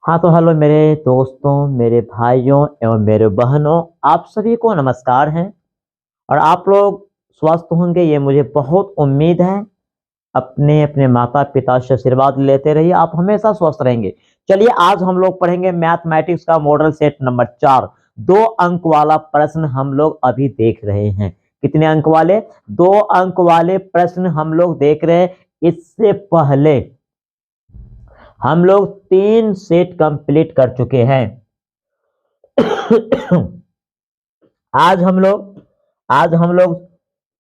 हाँ तो हेलो मेरे दोस्तों, मेरे भाइयों एवं मेरे बहनों, आप सभी को नमस्कार हैं। और आप लोग स्वस्थ होंगे ये मुझे बहुत उम्मीद है। अपने अपने माता पिता से आशीर्वाद लेते रहिए, आप हमेशा स्वस्थ रहेंगे। चलिए आज हम लोग पढ़ेंगे मैथमेटिक्स का मॉडल सेट नंबर 4। 2 अंक वाला प्रश्न हम लोग अभी देख रहे हैं। कितने अंक वाले? 2 अंक वाले प्रश्न हम लोग देख रहे हैं। इससे पहले हम लोग 3 सेट कंप्लीट कर चुके हैं। आज हम लोग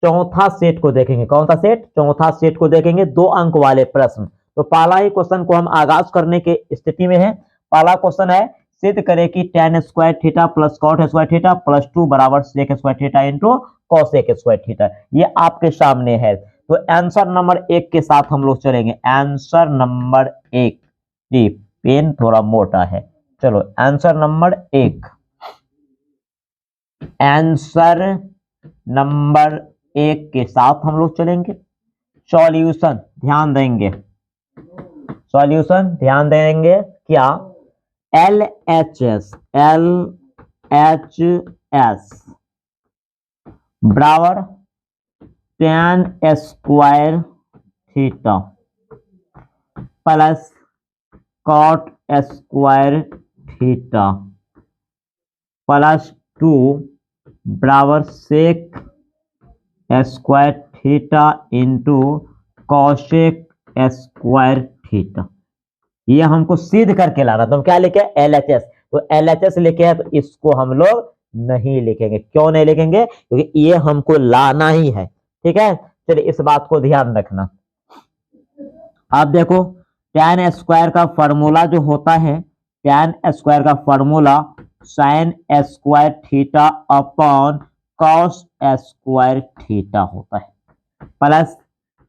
चौथा सेट को देखेंगे। कौन सा सेट? चौथा सेट को देखेंगे। 2 अंक वाले प्रश्न। तो पहला ही क्वेश्चन को हम आगाज करने की स्थिति में है। पहला क्वेश्चन है, सिद्ध करें कि tan square theta plus cot square theta plus 2 बराबर sec square theta into cosec square theta. ये आपके सामने है। तो आंसर नंबर 1 के साथ हम लोग चलेंगे। Answer number 1। जी, पेन थोड़ा मोटा है। चलो आंसर नंबर 1। आंसर नंबर 1 के साथ हम लोग चलेंगे। सॉल्यूशन ध्यान देंगे। सॉल्यूशन ध्यान देंगे क्या? एल एच एस बराबर tan square theta plus cot square theta plus 2 बराबर sec square theta into cosec square theta. ये हमको सिद्ध करके लाना। तो हम क्या लिखे? LHS। तो LHS लिखे हैं, तो इसको हम लोग नहीं लिखेंगे। क्यों नहीं लिखेंगे? क्योंकि ये हमको लाना ही है। ठीक है, चलिए इस बात को ध्यान रखना। आप देखो, tan स्क्वायर का फॉर्मूला जो होता है, tan स्क्वायर का formula sin square theta upon cos square theta होता है, प्लस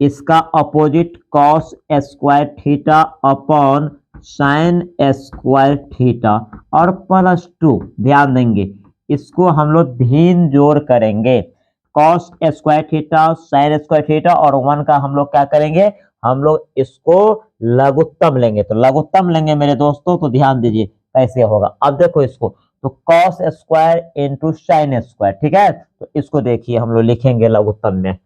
इसका opposite cos square theta upon sine square theta और प्लस 2। ध्यान देंगे, इसको हम लोग भिन्न जोड़ करेंगे। Cos square theta, sign square theta और 1 का हम लोग क्या करेंगे? हम लोग इसको लघुत्तम लेंगे। तो लघुत्तम लेंगे मेरे दोस्तों, तो ध्यान दीजिए कैसे होगा। अब देखो इसको, तो cos square into sine square. ठीक है, तो इसको देखिए हम लोग लिखेंगे लघुत्तम में।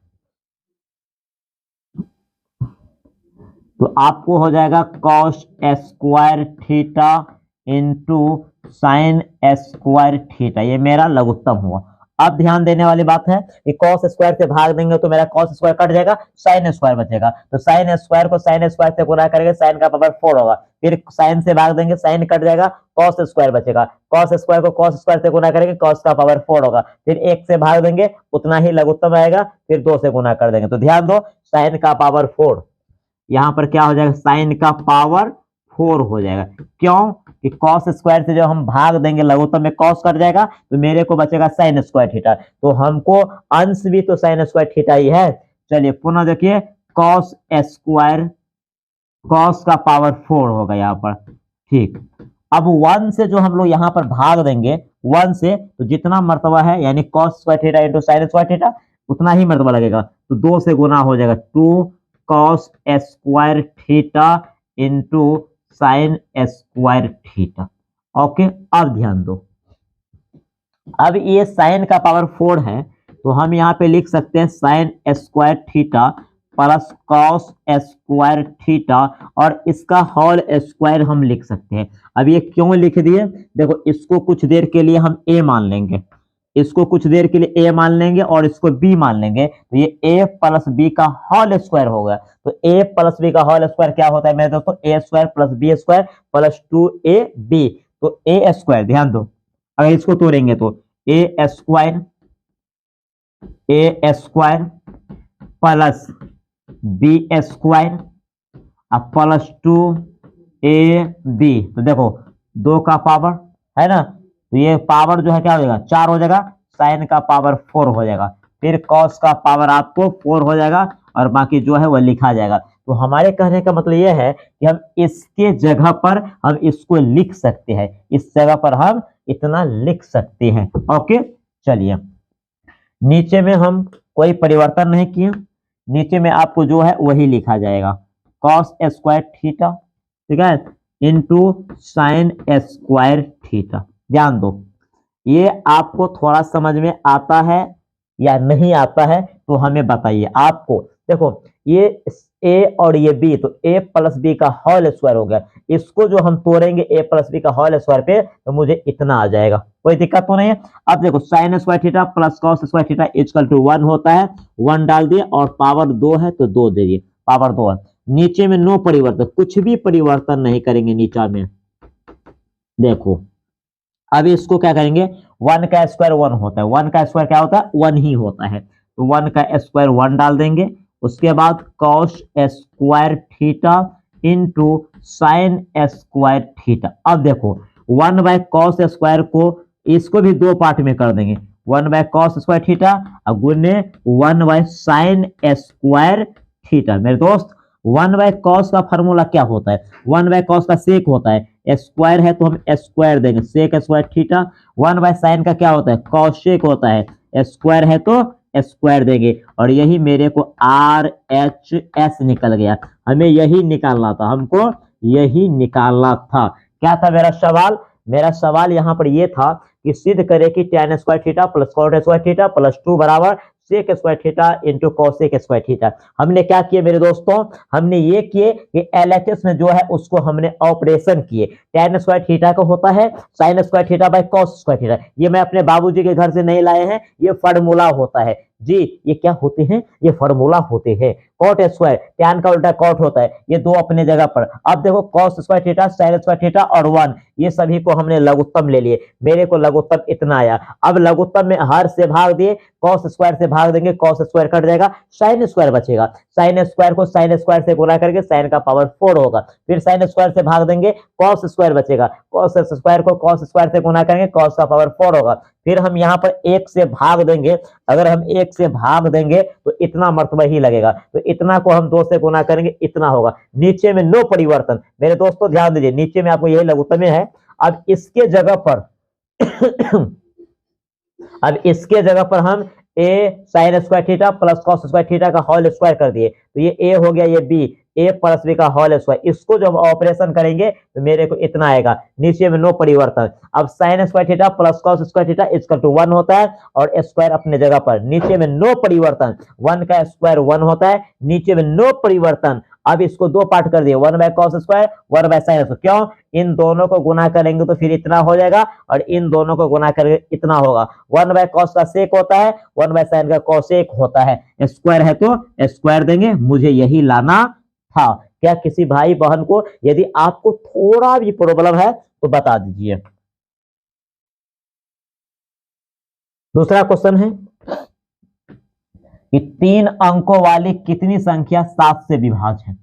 तो आपको हो जाएगा cos square theta into sine square theta. ये मेरा लघुत्तम हुआ। अब ध्यान देने वाली बात है कि कॉस स्क्वायर से भाग देंगे तो मेरा कॉस स्क्वायर कट जाएगा, साइन स्क्वायर बचेगा। तो साइन स्क्वायर को साइन स्क्वायर से गुणा करेंगे, साइन का पावर 4 होगा। फिर साइन से भाग देंगे, साइन कट जाएगा, कॉस स्क्वायर बचेगा। कॉस स्क्वायर को कॉस स्क्वायर से गुणा करेंगे, कॉस का पावर 4 होगा। फिर 1 से भाग देंगे, उतना ही लघुत्तम आएगा। फिर 2 से गुणा कर देंगे। तो ध्यान दो, साइन का पावर 4 यहाँ पर क्या हो जाएगा? साइन का पावर 4 हो जाएगा। क्यों? कि कॉस स्क्वायर से जब हम भाग देंगे लघुत्तम में कॉस कट जाएगा, तो मेरे को बचेगा साइन स्क्वायर थीटा। तो हमको अंश भी तो साइन स्क्वायर थीटा ही है। चलिए पुनः देखिए, कॉस स्क्वायर, कॉस का पावर 4 होगा यहाँ पर। ठीक, अब 1 से जो हम लोग यहाँ पर भाग देंगे, 1 से, तो जितना मर्तबा है यानी cos square theta into sine square theta, उतना ही मर्तबा लगेगा। तो 2 से गुना हो जाएगा, 2 cos square theta into sine square theta. Okay, अब ध्यान दो, अब ये साइन का पावर 4 है, तो हम यहाँ पे लिख सकते हैं sign square theta plus cos square theta और इसका होल स्क्वायर हम लिख सकते हैं। अब ये क्यों लिख दिए? देखो, इसको कुछ देर के लिए हम a मान लेंगे, इसको कुछ देर के लिए a मान लेंगे और इसको b मान लेंगे। तो ये a प्लस b का होल स्क्वायर होगा। तो a प्लस b का होल स्क्वायर क्या होता है मेरे दोस्तों? a square plus b square plus 2ab। तो a स्क्वायर, ध्यान दो, अगर इसको तोड़ेंगे तो a square plus b square plus 2ab। तो देखो, 2 का पावर है ना, तो ये पावर जो है क्या हो जाएगा? 4 हो जाएगा। साइन का पावर 4 हो जाएगा। फिर कॉस का पावर आपको 4 हो जाएगा और बाकी जो है वह लिखा जाएगा। तो हमारे कहने का मतलब यह है कि हम इसके जगह पर हम इसको लिख सकते हैं, इस जगह पर हम इतना लिख सकते हैं। ओके, चलिए नीचे में हम कोई परिवर्तन नहीं किए, नीचे में आपको जो है वही लिखा जाएगा, कॉस स्क्वायर थीटा। ठीक है, इंटू साइन स्क्वायर थीटा। ध्यान दो, ये आपको थोड़ा समझ में आता है या नहीं आता है तो हमें बताइए। आपको देखो, ये a और ये b, तो a प्लस बी का होल स्क्वायर हो गया। इसको जो हम तोड़ेंगे a प्लस बी का होल स्क्वायर पे, तो मुझे इतना आ जाएगा, कोई दिक्कत तो नहीं है। अब देखो sine square theta plus cos square theta equal to 1 होता है, 1 डाल दिए और पावर 2 है तो 2 दे दिए, पावर 2 है। नीचे में नो परिवर्तन, कुछ भी परिवर्तन नहीं करेंगे नीचा में। देखो अब इसको क्या करेंगे, 1 का स्क्वायर 1 होता है, 1 का स्क्वायर क्या होता है, 1 ही होता है, तो 1 का स्क्वायर 1 डाल देंगे। उसके बाद cos square theta into sine square theta. अब देखो 1 बाय कॉस स्क्वायर को, इसको भी 2 पार्ट में कर देंगे, 1 बाय कॉस स्क्वायर थीटा और गुने 1 बाय साइन स्क्वायर थीटा। मेरे दोस्त 1 बाय कॉस का फॉर्मूला क्या होता है, 1 बाय कॉस का सेक होता है, स्क्वायर है तो हम स्क्वायर देंगे, sec square theta. 1 by sine का क्या होता है, कॉसेक होता है, स्क्वायर है तो स्क्वायर देंगे। और यही मेरे को आर एच एस निकल गया, हमें यही निकालना था, हमको यही निकालना था। क्या था मेरा सवाल, मेरा सवाल यहाँ पर ये था कि सिद्ध करे कि tan square theta plus cot square theta plus 2 बराबर sec square theta into cosec square theta. हमने क्या किए मेरे दोस्तों, हमने ये किए कि LHS में जो है उसको हमने ऑपरेशन किए। tan स्क्वायर थीटा का होता है sign square theta by cos square theta, ये मैं अपने बाबूजी के घर से नहीं लाए हैं, ये फार्मूला होता है जी। ये क्या होते हैं, ये फार्मूला होते हैं। कॉट स्क्वायर, टैन का उल्टा कॉट होता है, ये 2 अपने जगह पर। अब देखो cos square theta, sign square theta और 1, ये सभी को हमने लघुत्तम ले लिए, मेरे को लघुत्तम इतना आया। अब लघुत्तम में हर से भाग दिए, कॉस स्क्वायर से भाग देंगे, कॉस स्क्वायर कट जाएगा, साइन स्क्वायर बचेगा, साइन स्क्वायर को साइन स्क्वायर से गुणा करके साइन का पावर 4 होगा, फिर साइन स्क्वायर से भाग देंगे, कॉस स्क्वायर बचेगा, कॉस स्क्वायर को कॉस स्क्वायर से गुणा करेंगे, कॉस का पावर 4 होगा, फिर हम यहाँ पर 1 से भाग देंगे। अगर हम 1 से भाग देंगे तो इतना मर्तबा ही लगेगा, तो इतना को हम 2 से गुना करेंगे, इतना होगा। नीचे में नो परिवर्तन, मेरे दोस्तों ध्यान दीजिए, नीचे में आपको यही लघुत्तम है। अब इसके जगह पर अब इसके जगह पर हम a sign square theta plus cos square theta का होल स्क्वायर कर दिए, तो ये a हो गया, ये b, a प्लस b का होल स्क्वायर। इसको जब ऑपरेशन करेंगे तो मेरे को इतना आएगा, नीचे में नो परिवर्तन। अब sine square theta plus cos square theta equal to 1 होता है और स्क्वायर अपने जगह पर, नीचे में नो परिवर्तन। 1 का स्क्वायर 1 होता है, नीचे में नो परिवर्तन। अब इसको 2 पार्ट कर दिए, 1 by cos square 1 by sine square. क्यों, इन दोनों को गुना करेंगे तो फिर इतना हो जाएगा और इन दोनों को गुना करेंगे इतना होगा। 1 बाय कॉस का सेक होता है, 1 बाय साइन का कॉसेक होता है, स्क्वायर है तो स्क्वायर देंगे, मुझे यही लाना था। क्या किसी भाई बहन को यदि आपको थोड़ा भी प्रॉब्लम है तो बता दीजिए। दूसरा क्वेश्चन है कि 3 अंकों वाली कितनी संख्या 7 से विभाज्य है।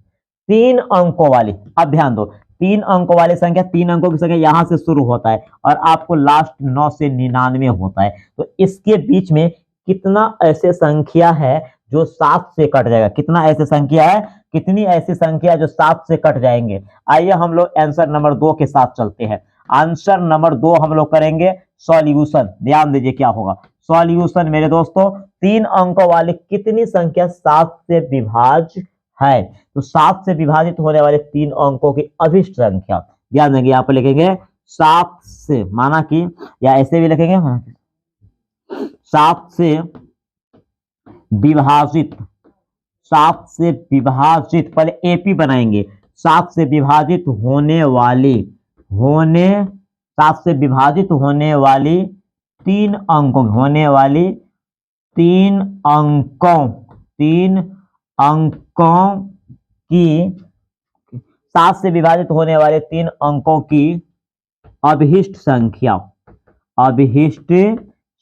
3 अंकों वाली, अब ध्यान दो, 3 अंकों वाली संख्या, 3 अंकों की संख्या यहां से शुरू होता है और आपको लास्ट 9 से 99 होता है, तो इसके बीच में कितना ऐसे संख्या है जो 7 से कट जाएगा, कितना ऐसे संख्या है, कितनी ऐसी संख्या जो 7 से कट जाएंगे। आइए हम लोग आंसर नंबर 2 के साथ चलते हैं। आंसर नंबर 2 हम लोग करेंगे सॉल्यूशन। ध्यान दीजिए क्या होगा सॉल्यूशन मेरे दोस्तों, 3 अंकों वाली कितनी संख्या 7 से विभाज्य है, तो 7 से विभाजित होने वाले 3 अंकों की अभिष्ट संख्या। ध्यान देंगे, यहाँ पर लिखेंगे 7 से, माना कि, या ऐसे भी लिखेंगे 7 से विभाजित, 7 से विभाजित, पहले एपी बनाएंगे, 7 से विभाजित होने वाली, 7 से विभाजित होने वाली 3 अंकों, होने वाली 3 अंकों, 3 अंकों की, 7 से विभाजित होने वाले 3 अंकों की अभिष्ट संख्या, अभिष्ट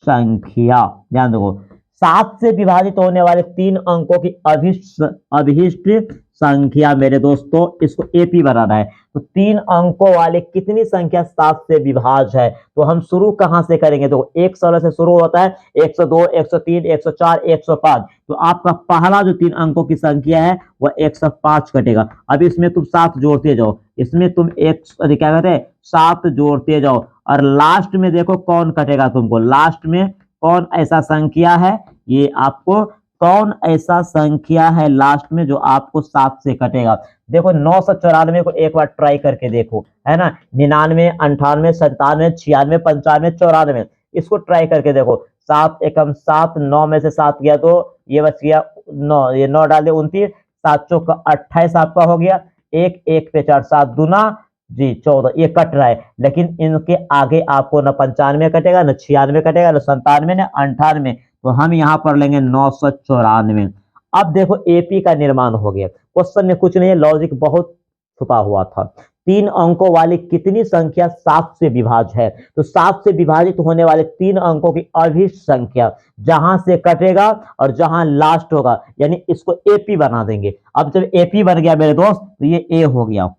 संख्या। ध्यान दो, 7 से विभाजित होने वाले 3 अंकों की अभिष्ट संख्या मेरे दोस्तों, इसको एपी बनाना है। तो 3 अंकों वाले कितनी संख्या 7 से विभाज्य है, तो हम शुरू कहां से करेंगे, तो 1 16 से शुरू होता है, 102 103 104 105, तो आपका पहला जो 3 अंकों की संख्या है वह 105 कटेगा। अब इसमें तुम 7 जोड़ते जाओ, इसमें तुम क्या कहते हैं 7 जोड़ते जाओ, और लास्ट में देखो कौन कटेगा तुमको, लास्ट में कौन ऐसा संख्या है, ये आपको कौन ऐसा संख्या है लास्ट में जो आपको 7 से कटेगा। देखो 994 को एक बार ट्राई करके देखो, है ना, 99, 98, 97, 96, 95, 94, इसको ट्राई करके देखो। 7 एकम 7, 9 में से 7 गया तो ये बच गया 9, ये 9 डाल दे 29, 7 चौक 28 आपका हो गया, एक एक पे 4, 7 दूना जी 14, ये कट रहा है। लेकिन इनके आगे आपको न 95 कटेगा, न 96 कटेगा, न 97, न 98, तो हम यहाँ पर लेंगे 994। अब देखो एपी का निर्माण हो गया। क्वेश्चन में कुछ नहीं है, लॉजिक बहुत छुपा हुआ था। 3 अंकों वाली कितनी संख्या 7 से विभाज्य है, तो 7 से विभाजित होने वाले 3 अंकों की अभिष्ट संख्या जहां से कटेगा और जहां लास्ट होगा, यानी इसको एपी बना देंगे। अब जब एपी बन गया मेरे दोस्त, तो ये ए हो गया,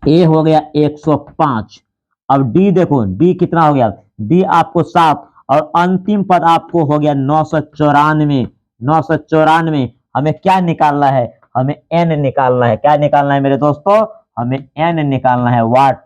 ए हो गया 105। अब डी देखो, डी कितना हो गया, डी आपको 7, और अंतिम पद आपको हो गया 994। 994 हमें क्या निकालना है, हमें एन निकालना है। क्या निकालना है मेरे दोस्तों, हमें एन निकालना है, वाट,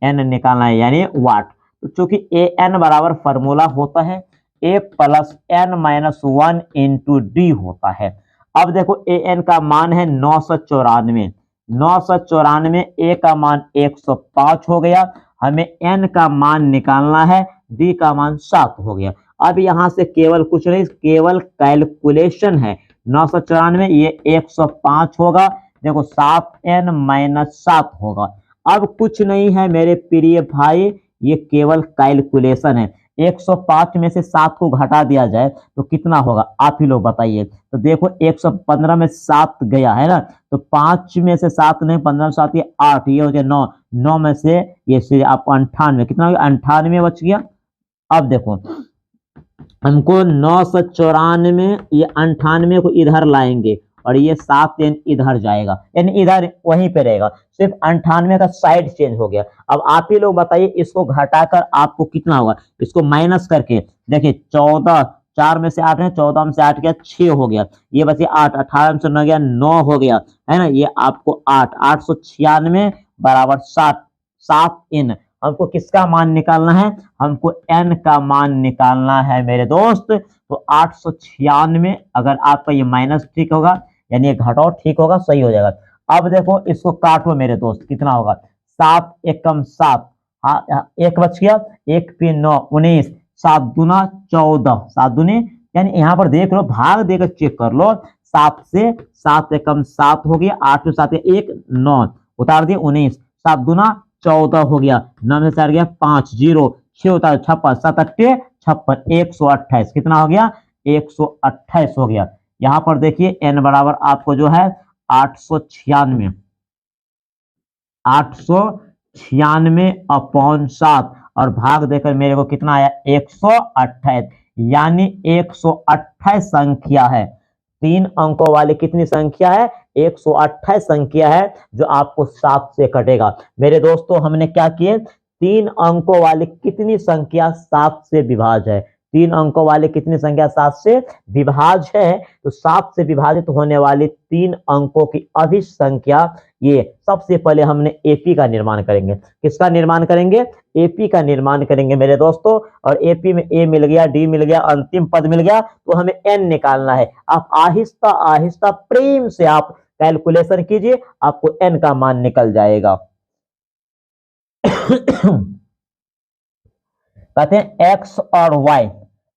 एन निकालना है यानी वाट। तो चूंकि ए एन बराबर फॉर्मूला होता है A plus N minus 1 into D होता है। अब देखो ए एन का मान है 994, 994, ए का मान 105 हो गया, हमें एन का मान निकालना है, डी का मान 7 हो गया। अब यहां से केवल कुछ नहीं, केवल कैलकुलेशन है। 994 ये 105 होगा, देखो 7n माइनस 7 होगा। अब कुछ नहीं है मेरे प्रिय भाई, ये केवल कैलकुलेशन है। 105 में से 7 को घटा दिया जाए तो कितना होगा, आप ही लोग बताइए। तो देखो 115 में 7 गया है ना, तो 5 में से 7 नहीं, 15 में 7 ये 8, ये हो गया 9, 9 में से ये आप 98, कितना हो गया 98 बच गया। अब देखो हमको 994, ये 98 को इधर लाएंगे और ये 7 इधर जाएगा, यानी इधर वहीं पे रहेगा, सिर्फ 98 का साइड चेंज हो गया। अब आप ही लोग बताइए इसको घटाकर आपको कितना होगा, इसको माइनस करके देखिए 14, 4 में से 8 है, 14 में से 8 गया 6 हो गया, ये बचे 8, 18 में से 9 गया 9 हो गया, है ना, ये आपको 8, 896 बराबर 7, 7 इन। हमको किसका मान निकालना है, हमको n का मान निकालना है मेरे दोस्त। तो 896, अगर आपका ये माइनस ठीक होगा यानी ये घटाओ ठीक होगा, सही हो जाएगा। अब देखो इसको काटो मेरे दोस्त, कितना होगा 7 एकम 7, हाँ एक बच गया, एक पे 9 19, 7 दूना 14, 7 दूनी, यानी यहाँ पर देख लो भाग देकर चेक कर लो, 7 से 7 एकम 7 हो गया, 8 में 7 1 9 उतार दिए 19, 7 दूना 14 हो गया, 9 में 4 गया 5, 0 6 उतार 56, 7 अट्ठे 56, 128, कितना हो गया 128 हो गया। यहां पर देखिए n बराबर आपको जो है 896, 896 अपॉन 7 और भाग देकर मेरे को कितना आया 128, यानी 128 संख्या है। 3 अंकों वाली कितनी संख्या है, 128 संख्या है जो आपको 7 से कटेगा। मेरे दोस्तों हमने क्या किए, 3 अंकों वाली कितनी संख्या 7 से विभाज्य है, 3 अंकों वाली कितनी संख्या 7 से विभाज्य है, तो 7 से विभाजित होने वाली 3 अंकों की अभिष्ट संख्या, ये सबसे पहले हमने एपी का निर्माण करेंगे। किसका निर्माण करेंगे, एपी का निर्माण करेंगे मेरे दोस्तों। और एपी में ए मिल गया, डी मिल गया, अंतिम पद मिल गया, तो हमें एन निकालना है। आप आहिस्ता आहिस्ता प्रेम से आप कैलकुलेशन कीजिए, आपको एन का मान निकल जाएगा। कहते हैं एक्स और वाई,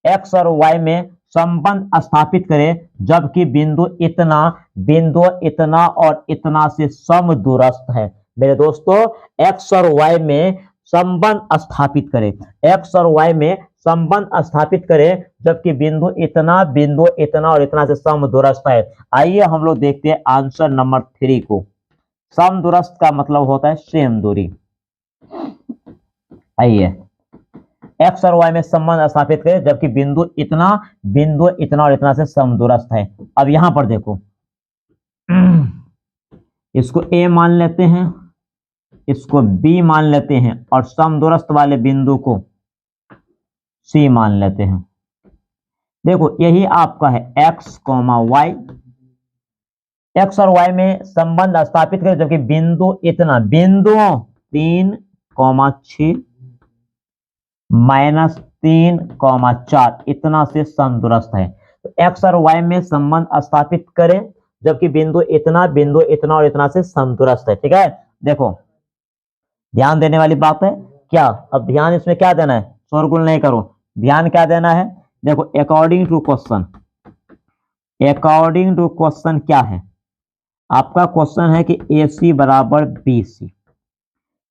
एक्स और वाई में संबंध स्थापित करें जबकि बिंदु इतना और इतना से समदूरस्थ है। मेरे दोस्तों एक्स और वाई में संबंध स्थापित करें, एक्स और वाई में संबंध स्थापित करें जबकि बिंदु इतना और इतना से समदूरस्थ है। आइए हम लोग देखते हैं आंसर नंबर 3 को। समदूरस्थ का मतलब होता है सेम दूरी। आइए एक्स और वाई में संबंध स्थापित करें जबकि बिंदु इतना और इतना से समदूरस्थ है। अब यहां पर देखो इसको ए मान लेते हैं, इसको बी मान लेते हैं और समदूरस्थ वाले बिंदु को सी मान लेते हैं। देखो यही आपका है एक्स कॉमा वाई, एक्स और वाई में संबंध स्थापित करें जबकि बिंदु 3,6 -3,4 इतना से समदूरस्थ है। तो एक्स और वाई में संबंध स्थापित करें जबकि बिंदु इतना और इतना से समदूरस्थ है। ठीक है, देखो ध्यान देने वाली बात है क्या, अब ध्यान इसमें क्या देना है, शोरगुल नहीं करो, ध्यान क्या देना है, देखो अकॉर्डिंग टू क्वेश्चन क्या है, आपका क्वेश्चन है कि AC बराबर BC।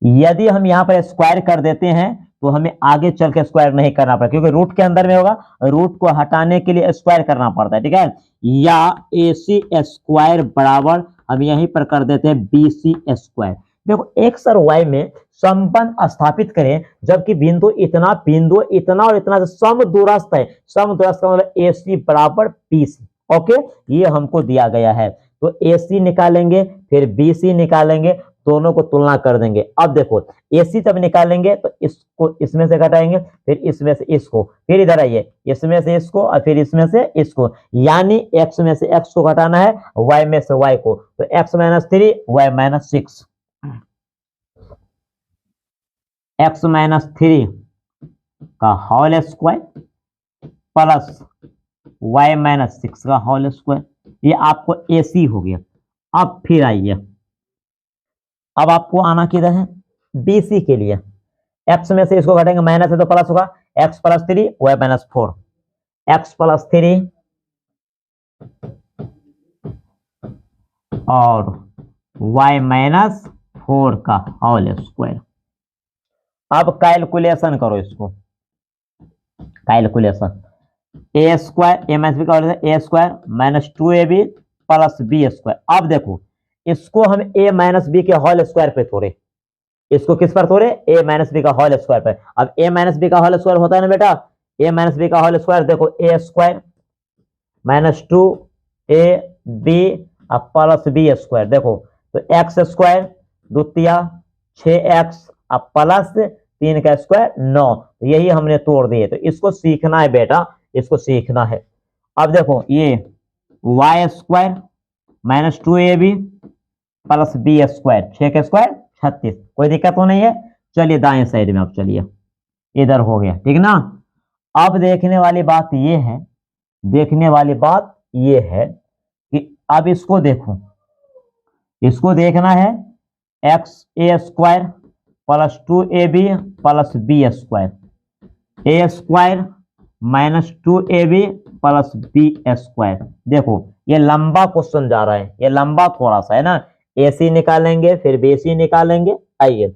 यदि हम यहां पर स्क्वायर कर देते हैं तो हमें आगे चल के स्क्वायर नहीं करना पड़ता, क्योंकि रूट के अंदर में होगा, रूट को हटाने के लिए स्क्वायर करना पड़ता है। ठीक है, या AC स्क्वायर बराबर हम यहीं पर कर देते हैं BC स्क्वायर। देखो एक्स और वाई में संबंध स्थापित करें जबकि बिंदु इतना और इतना से समदूरस्थ है, समदूरस्थ का मतलब AC बराबर BC। ओके, ये हमको दिया गया है, तो AC निकालेंगे फिर BC निकालेंगे, दोनों को तुलना कर देंगे। अब देखो AC जब निकालेंगे तो इसको इसमें से घटाएंगे, फिर इसमें से इसको, फिर इधर आइए इसमें से इसको और फिर इसमें से इसको, यानी x में से x को घटाना है, y में से y को, तो x minus 3 y minus 6, x minus 3 का whole square plus y minus 6 का होल स्क्वायर, ये आपको AC हो गया। अब फिर आइए, अब आपको आना किधर है, BC के लिए, x में से इसको घटाएंगे, माइनस है तो प्लस होगा, x plus 3 y minus 4, x plus 3 और y माइनस 4 का होल स्क्वायर। अब कैलकुलेशन करो इसको, calculation A square A minus B का whole square, A square minus 2ab plus B square. अब देखो इसको हम a माइनस बी के होल स्क्वायर पे तोड़े, इसको किस पर तोड़े, a माइनस बी का होल स्क्वायर पे। अब a माइनस बी का होल स्क्वायर होता है ना बेटा, a माइनस बी का होल स्क्वायर, देखो a square minus 2ab plus B square, देखो तो x स्क्वायर द्वितीय 6x प्लस 3 का स्क्वायर 9, यही हमने तोड़ दिए। तो इसको सीखना है बेटा, इसको सीखना है। अब देखो ये y square minus 2ab plus B square, 6 का स्क्वायर 36, कोई दिक्कत तो नहीं है। चलिए दाएं साइड में, अब चलिए इधर हो गया, ठीक ना। अब देखने वाली बात ये है, देखने वाली बात ये है कि अब इसको देखो, इसको देखना है X A square plus 2ab plus B square, A square minus 2ab plus B square. देखो ये लंबा क्वेश्चन जा रहा है, ये लंबा थोड़ा सा है ना, AC निकालेंगे फिर BC निकालेंगे। आइए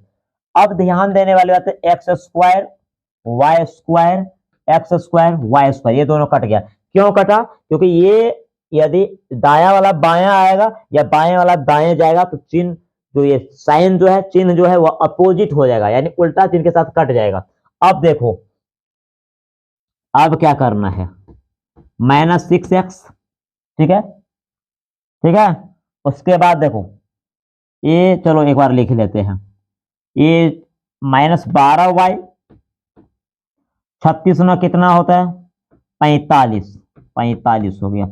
अब ध्यान देने वाली बात है, X square Y square, X square Y square, ये दोनों कट गया। क्यों कटा, क्योंकि ये यदि दाया वाला बायां आएगा या बाएं वाला दाएं जाएगा तो चिन्ह जो ये साइन जो है, चिन्ह जो है वो अपोजिट हो जाएगा, यानी उल्टा चिन्ह के साथ कट जाएगा। अब देखो अब क्या करना है, माइनस 6x, ठीक है, ठीक है। उसके बाद देखो ये, चलो एक बार लिख लेते हैं, ये माइनस 12y, 36 ना कितना होता है 45, 45 हो गया।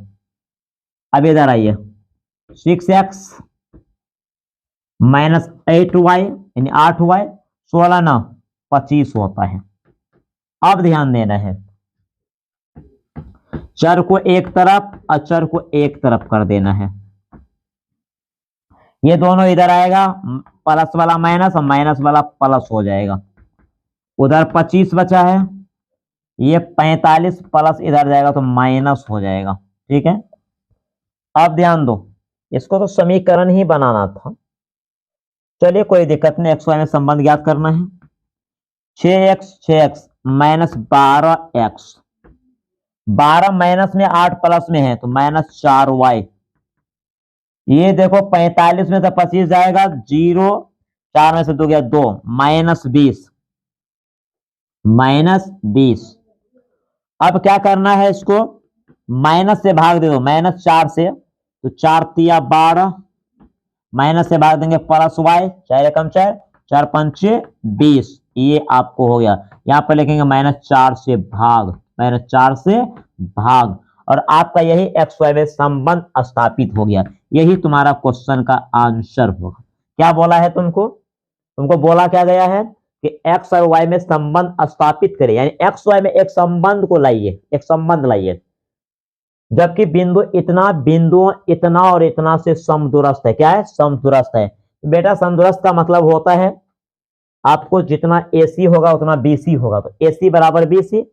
अब इधर आइए 6x माइनस 8y यानी 8y, 16 ना 25 होता है। अब ध्यान देना है, चर को एक तरफ और चर को एक तरफ कर देना है, ये दोनों इधर आएगा, प्लस वाला माइनस और माइनस वाला प्लस हो जाएगा, उधर 25 बचा है, ये 45 प्लस इधर जाएगा तो माइनस हो जाएगा, ठीक है। अब ध्यान दो, इसको तो समीकरण ही बनाना था, चलिए कोई दिक्कत नहीं, एक्स वाई में संबंध ज्ञात करना है। 6x माइनस 12x, 12 माइनस में 8 प्लस में है तो माइनस 4y, ये देखो 45 में से 25 जाएगा 0, 4 में से 2 गया 2, माइनस 20, माइनस 20। अब क्या करना है, इसको माइनस से भाग दे दो, माइनस 4 से, तो 4 तिया 12, माइनस से भाग देंगे प्लस y, 4 एकम 4, 4 पंचे 20, ये आपको हो गया। यहाँ पर लिखेंगे माइनस 4 से भाग, माइनस 4 से भाग, और आपका यही एक्स वाई में संबंध स्थापित हो गया। यही तुम्हारा क्वेश्चन का आंसर होगा। क्या बोला है तुमको, तुमको बोला क्या गया है कि एक्स और वाई में संबंध स्थापित करें, यानी एक्स वाई में एक संबंध को लाइए, एक संबंध लाइए। जबकि बिंदु इतना और इतना से समदूरस्थ है। क्या है? समदूरस्थ है। बेटा समदूरस्थ का मतलब होता है आपको जितना AC होगा उतना BC होगा, तो AC बराबर BC।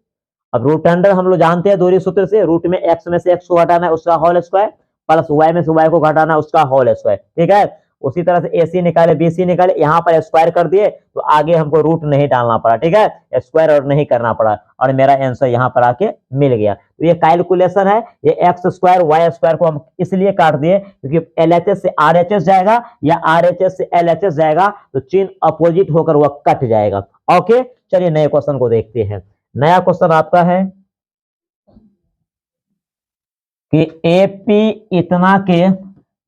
अब रूट अंडर हम लोग जानते हैं दूरी सूत्र से, रूट में x में से x को घटाना है उसका होल स्क्वायर, प्लस y में से y को घटाना है उसका होल स्क्वायर। ठीक है, उसी तरह से AC निकाले BC निकाले, यहाँ पर स्क्वायर कर दिए तो आगे हमको रूट नहीं डालना पड़ा। ठीक है, स्क्वायर और नहीं करना पड़ा और मेरा आंसर यहाँ पर आके मिल गया। तो ये कैलकुलेशन है, ये एक्स स्क्वायर वाई स्क्वायर को हम इसलिए काट दिए क्योंकि LHS से RHS जाएगा या RHS से LHS जाएगा तो चिन्ह अपोजिट होकर वह कट जाएगा। ओके, चलिए नए क्वेश्चन को देखते हैं। नया क्वेश्चन आपका है कि AP इतना के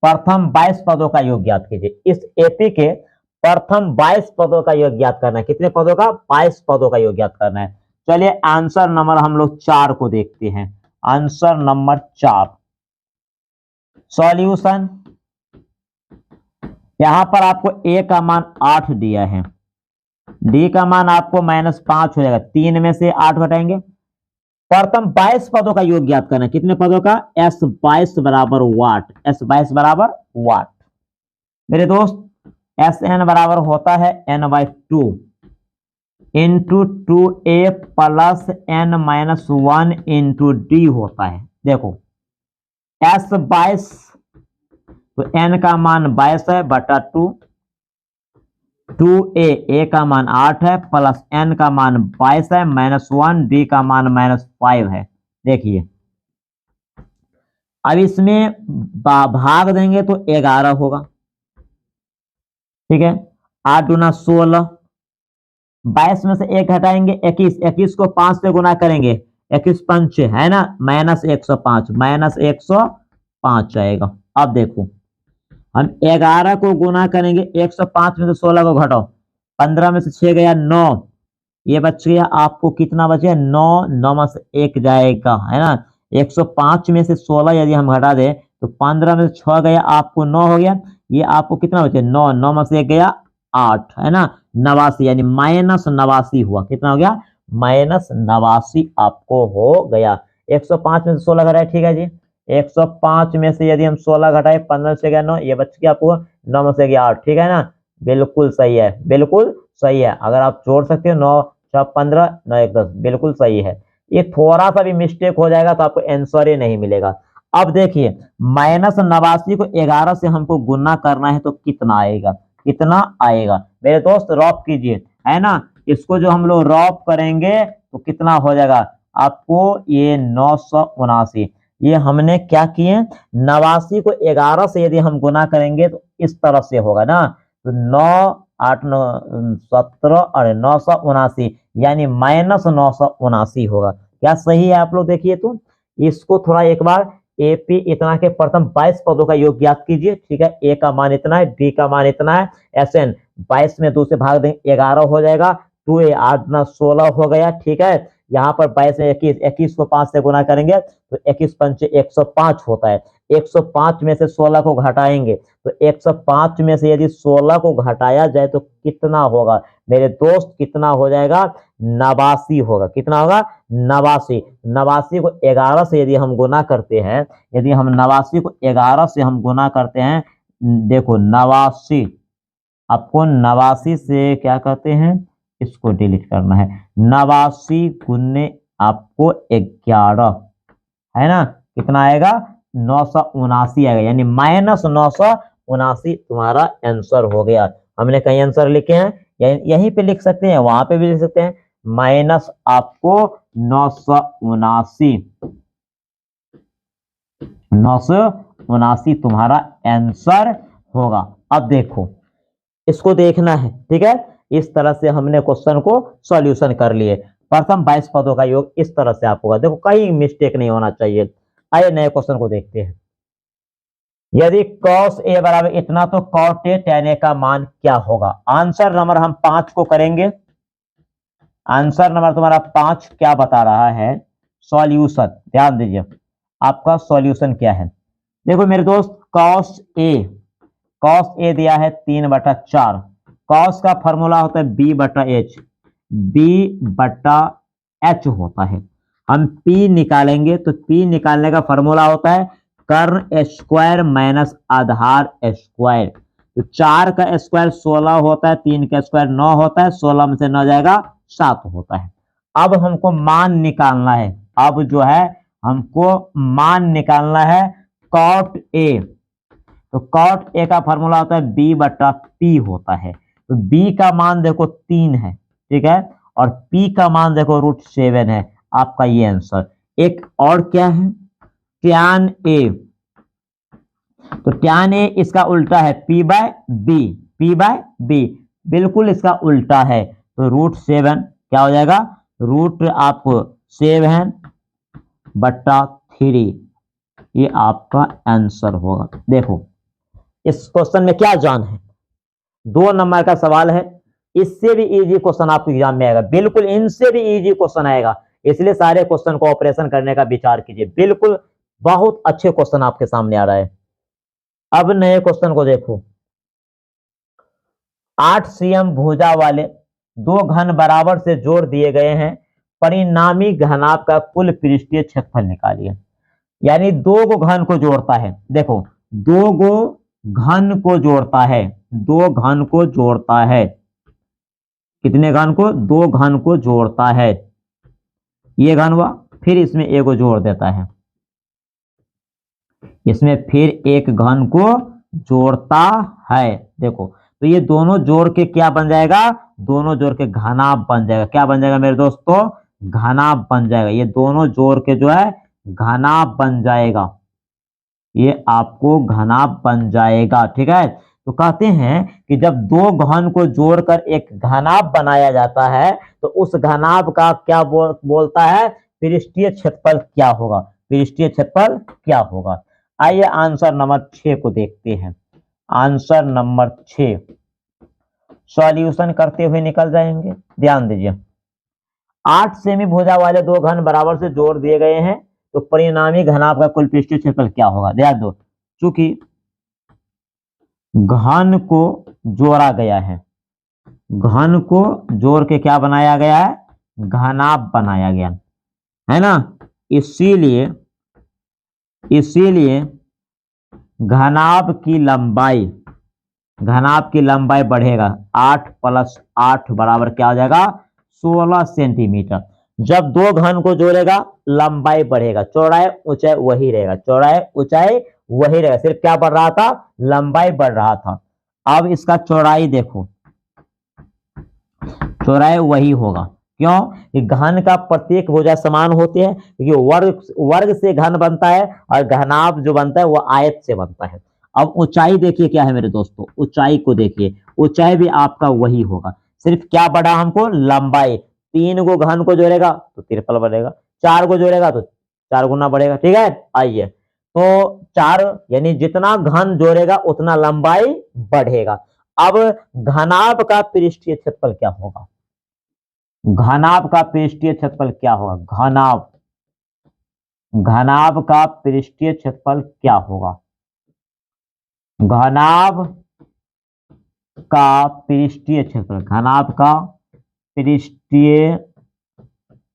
प्रथम 22 पदों का योग ज्ञात कीजिए। इस AP के प्रथम 22 पदों का योग ज्ञात करना है। कितने पदों का? 22 पदों का योग ज्ञात करना है। चलिए आंसर नंबर हम लोग 4 को देखते हैं। Answer number 4 solution. यहां पर आपको A का मान 8 दिया है, D का मान आपको -5 हो जाएगा, 3 में से 8 घटाएंगे। प्रथम 22 पदों का योग ज्ञात करना है। कितने पदों का? S22 बराबर वाट, S22 बराबर वाट। मेरे दोस्त SN बराबर होता है N/2 into 2A plus N-1 into D होता है। देखो S22 तो N का मान 22 है बटा 2, 2A A का मान 8 है प्लस N का मान 22 है -1, D का मान -5 है। देखिए अब इसमें भाग देंगे तो 11 होगा। ठीक है, 8 दूना 16, 22 में से 1 घटाएंगे 21, 21 को 5 से गुना करेंगे, 21 पंच है ना, -105, -105 आएगा। अब देखो हम 11 को गुना करेंगे, 105 में से 16 को घटाओ, 15 में से 6 गया 9, ये बच गया आपको कितना बचे? 9, 9 में से 1 जाएगा है ना। 105 में से 16 यदि हम घटा दें तो 15 में से 6 गया आपको 9 हो गया। ये आपको कितना बचे? 9, 9 में से 1 गया 8 है ना, 89 यानी -89 हुआ। कितना हो गया? -89 आपको हो गया। 105 में से 16 घटाए, ठीक है जी, 105 में से यदि हम 16 घटाए, 15 से गया 9, ये बच गया आपको 9 में से गया 8। ठीक है ना, बिल्कुल सही है, बिल्कुल सही है। अगर आप जोड़ सकते हो 9 6 15 9 1 10, बिल्कुल सही है। ये थोड़ा सा भी मिस्टेक हो जाएगा तो आपको आंसर ही नहीं मिलेगा। अब देखिए -89 को 11 से हमको गुना करना है तो कितना आएगा? कितना आएगा मेरे दोस्त? रॉप कीजिए है ना, इसको जो हम लोग रॉप करेंगे तो कितना हो जाएगा आपको? ये 979। ये हमने क्या किए, 89 को 11 से यदि हम गुना करेंगे तो इस तरह से होगा ना, तो 9 8 9 17 और 979 यानी -979 होगा। क्या सही है आप लोग? देखिए तो इसको थोड़ा एक बार AP इतना के प्रथम 22 पदों का योग ज्ञात कीजिए। ठीक है, A का मान इतना है, D का मान इतना है, SN 22 में 2 से भाग देंगे 11 हो जाएगा, 2A 8 9 16 हो गया। ठीक है, यहाँ पर 22 में 21, 21 को 5 से गुना करेंगे तो 21 पंचे 105 होता है। 105 में से 16 को घटाएंगे तो 105 में से यदि 16 को घटाया जाए तो कितना होगा मेरे दोस्त? कितना हो जाएगा? 89 होगा। कितना होगा? 89। 89 को 11 से यदि हम गुना करते हैं, यदि हम 89 को 11 से हम गुना करते हैं, देखो 89 आपको 89 से क्या कहते हैं, इसको डिलीट करना है, 89 गुने आपको 11 है ना, कितना आएगा? 979 आएगा, यानी -979 तुम्हारा आंसर हो गया। हमने कई आंसर लिखे हैं, यहीं पे लिख सकते हैं, वहां पे भी लिख सकते हैं, माइनस आपको 979 तुम्हारा आंसर होगा। अब देखो इसको देखना है। ठीक है, इस तरह से हमने क्वेश्चन को सॉल्यूशन कर लिए। प्रथम 22 पदों का योग इस तरह से आपको होगा। देखो कहीं मिस्टेक नहीं होना चाहिए। आइए नए क्वेश्चन को देखते हैं। यदि cos A बराबर इतना तो cot A tan A का मान क्या होगा? आंसर नंबर हम 5 को करेंगे। आंसर नंबर तुम्हारा 5 क्या बता रहा है? सॉल्यूशन। ध्यान दीजिए आपका सॉल्यूशन क्या है। देखो मेरे दोस्त cos A दिया है 3/4। cos का फॉर्मूला होता है B/H, B/H होता है। हम P निकालेंगे तो P निकालने का फॉर्मूला होता है कर्ण स्क्वायर माइनस आधार स्क्वायर। तो 4 का स्क्वायर 16 होता है, 3 का स्क्वायर 9 होता है, 16 में से 9 जाएगा 7 होता है। अब हमको मान निकालना है, अब जो है हमको मान निकालना है कॉट ए। तो कॉट ए का फॉर्मूला होता है B बटा P होता है। तो B का मान देखो 3 है, ठीक है, और P का मान देखो √7 है। आपका ये आंसर। एक और क्या है, tan A। तो tan A इसका उल्टा है P by B, P by B बिल्कुल इसका उल्टा है। तो √7 क्या हो जाएगा, रूट आपको 7 बटा 3, ये आपका आंसर होगा। देखो इस क्वेश्चन में क्या जान है, 2 नंबर का सवाल है, इससे भी इजी क्वेश्चन आपके एग्जाम में आएगा, बिल्कुल इनसे भी इजी क्वेश्चन आएगा। इसलिए सारे क्वेश्चन को ऑपरेशन करने का विचार कीजिए, बिल्कुल बहुत अच्छे क्वेश्चन आपके सामने आ रहा है। अब नए क्वेश्चन को देखो, 8 cm भुजा वाले 2 घन बराबर से जोड़ दिए गए हैं, परिणामी घनाभ का कुल पृष्ठीय क्षेत्रफल निकालिए। यानी 2 गो घन को जोड़ता है, देखो 2 गो घन को जोड़ता है, 2 घन को जोड़ता है, कितने घन को, 2 घन को जोड़ता है, ये घन हुआ, फिर इसमें एक जोड़ देता है, इसमें फिर एक घन को जोड़ता है। देखो तो ये दोनों जोड़ के क्या बन जाएगा, दोनों जोड़ के घनाभ बन जाएगा। क्या बन जाएगा मेरे दोस्तों, घनाभ बन जाएगा। ये दोनों जोड़ के जो है घनाभ बन जाएगा, ये आपको घनाभ बन जाएगा, ठीक है। तो कहते हैं कि जब 2 घन को जोड़कर एक घनाभ बनाया जाता है तो उस घनाभ का क्या बोलता है, पृष्ठीय क्षेत्रफल क्या होगा, पृष्ठीय क्षेत्रफल क्या होगा। आइए आंसर नंबर 6 को देखते हैं। आंसर नंबर 6 सॉल्यूशन करते हुए निकल जाएंगे, ध्यान दीजिए। 8 सेमी भुजा वाले 2 घन बराबर से जोड़ दिए गए हैं, तो परिणामी घनाभ का कुल पृष्ठीय क्षेत्रफल क्या होगा। ध्यान दो, चूंकि घन को जोड़ा गया है, घन को जोड़ के क्या बनाया गया है, घनाभ बनाया गया है ना, इसीलिए घनाभ की लंबाई बढ़ेगा। 8 + 8 बराबर क्या हो जाएगा, 16 सेंटीमीटर। जब 2 घन को जोड़ेगा लंबाई बढ़ेगा, चौड़ाई ऊंचाई वही रहेगा, चौड़ाई ऊंचाई वही रहेगा, सिर्फ क्या बढ़ रहा था, लंबाई बढ़ रहा था। अब इसका चौड़ाई देखो, चौड़ाई वही होगा, क्यों कि घन का प्रत्येक भुजा समान होते हैं, क्योंकि वर्ग से घन बनता है और घनाभ जो बनता है वो आयत से बनता है। अब ऊंचाई देखिए क्या है मेरे दोस्तों, ऊंचाई को देखिए, ऊंचाई भी आपका वही होगा, सिर्फ क्या बढ़ा हमको, लंबाई। 3 गो घन को जोड़ेगा तो तिरपल बढ़ेगा, 4 को जोड़ेगा तो 4 गुना बढ़ेगा, ठीक है। आइए तो 4 यानी जितना घन जोड़ेगा उतना लंबाई बढ़ेगा। अब घनाभ का पृष्ठीय क्षेत्रफल क्या होगा, घनाभ का पृष्ठीय क्षेत्रफल क्या होगा, घनाभ का पृष्ठीय क्षेत्रफल क्या होगा, घनाभ का पृष्ठीय क्षेत्रफल, घनाभ का पृष्ठीय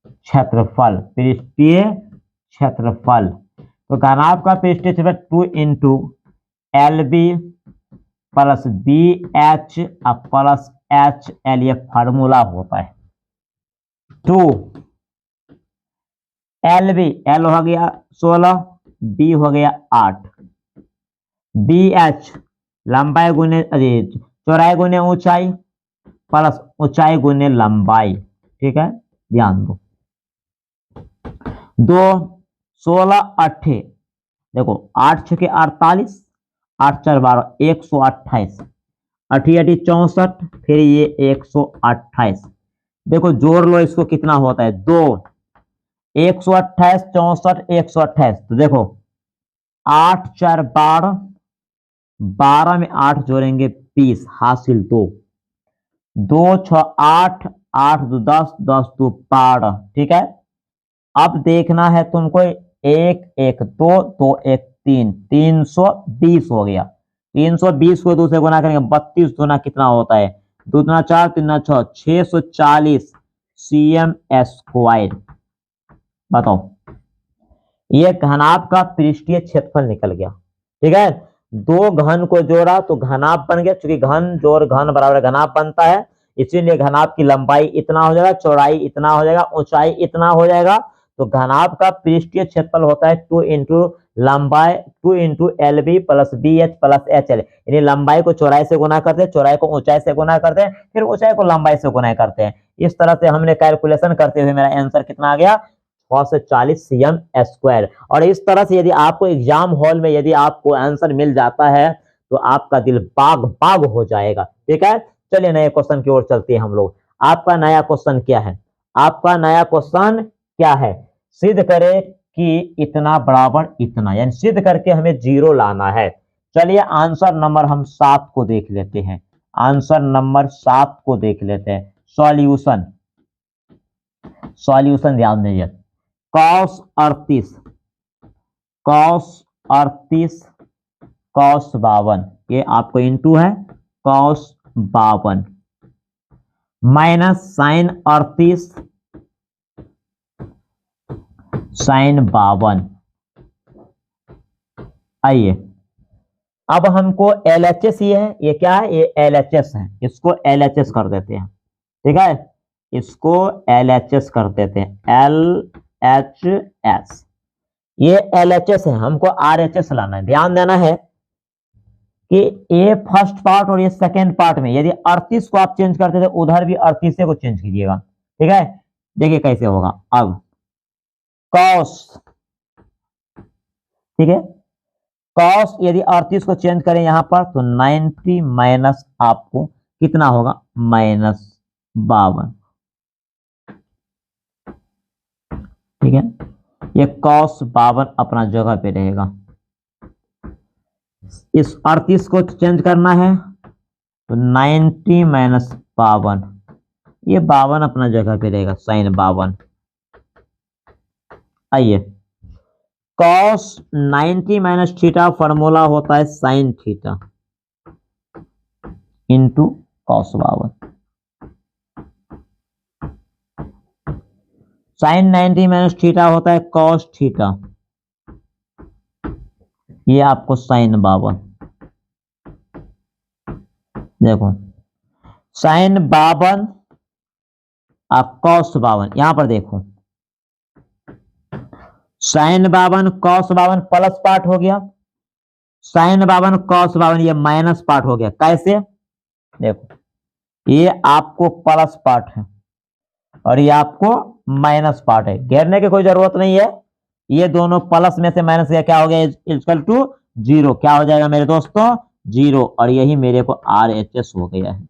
क्षेत्रफल, पृष्ठीय क्षेत्रफल। तो घनाभ का पृष्ठीय क्षेत्रफल 2 × LB + BH + HL, ये फार्मूला होता है। 2 LB, L हो गया 16, B हो गया 8, BH लंबाई गुने चौड़ाई गुने ऊंचाई प्लस ऊंचाई गुने लंबाई, ठीक है, ध्यान दो। 2 16 8, देखो 8 × 6 = 48, 8 × 4 = 12, 128, 8 × 8 = 64, फिर ये 128। देखो जोड़ लो इसको, कितना होता है 2, 128, 64, 128। तो देखो 8 × 4 = 12, 12 में 8 जोड़ेंगे 20, हासिल 2, 2 × 6 = 8, 8 × 2 = 10, 10 × 2 = 12, ठीक है। अब देखना है तुमको 1 1 2 2 1 3, 320 हो गया। 320 को 2 से गुना करेंगे, 32 गुना कितना होता है, 2 दूना 4, 3 दूना 6, 640 cm²। बताओ, ये घनाभ का पृष्ठीय क्षेत्रफल निकल गया। ठीक है, दो घन को जोड़ा तो घनाभ बन गया, क्योंकि घन जोड़ घन बराबर घनाभ बनता है, इसीलिए घनाभ की लंबाई इतना हो जाएगा, चौड़ाई इतना हो जाएगा, ऊंचाई इतना हो जाएगा। तो घनाभ का पृष्ठीय क्षेत्रफल होता है 2 इंटू लंबाई 2 into L B plus B H plus H L, यानी लंबाई को चौड़ाई से गुना करते हैं, चौड़ाई को ऊंचाई से गुना करते हैं, फिर ऊंचाई को लंबाई से गुना करते हैं। इस तरह से हमने कैलकुलेशन करते हुए मेरा आंसर कितना आ गया, 640 cm स्क्वायर। और इस तरह से यदि आपको एग्जाम हॉल में यदि आपको आंसर मिल जाता है तो आपका दिल बाग बाग हो जाएगा। ठीक है, चलिए नए क्वेश्चन की ओर चलते हैं हम लोग। आपका नया क्वेश्चन क्या है, आपका नया क्वेश्चन क्या है, सिद्ध करें कि इतना बराबर इतना, यानी सिद्ध करके हमें जीरो लाना है। चलिए आंसर नंबर हम 7 को देख लेते हैं, आंसर नंबर 7 को देख लेते हैं। सॉल्यूशन, सॉल्यूशन ध्यान दीजिए, cos 38 cos 38 cos 52, ये आपको इंटू है cos 52 माइनस साइन 38 साइन 52। आइए अब हमको LHS ये क्या है, ये LHS है, इसको LHS कर देते हैं। ठीक है, इसको LHS कर देते हैं, LHS, ये LHS है, हमको RHS लाना है। ध्यान देना है कि ये फर्स्ट पार्ट और ये सेकेंड पार्ट में यदि 38 को आप चेंज करते थे, उधर भी 38 को चेंज कीजिएगा। ठीक है, देखिए कैसे होगा। अब cos, ठीक है, cos यदि 38 को चेंज करें यहां पर तो 90 माइनस आपको कितना होगा, -52। ठीक है, ये cos 52 अपना जगह पे रहेगा। इस 38 को चेंज करना है तो 90 माइनस 52, ये 52 अपना जगह पे रहेगा, साइन 52। आइए cos 90 माइनस थीटा फॉर्मूला होता है sine theta into cos 52। Sine 90 minus theta होता है cos थीटा, ये आपको साइन 52। देखो साइन 52 आप cos 52, यहां पर देखो साइन 52 cos 52 प्लस पार्ट हो गया, साइन 52 cos 52 ये माइनस पार्ट हो गया। कैसे, देखो ये आपको प्लस पार्ट है और ये आपको माइनस पार्ट है, घेरने की कोई जरूरत नहीं है, ये दोनों प्लस में से माइनस क्या हो गया, इक्वल टू जीरो, क्या हो जाएगा मेरे दोस्तों, जीरो, और यही मेरे को RHS हो गया है,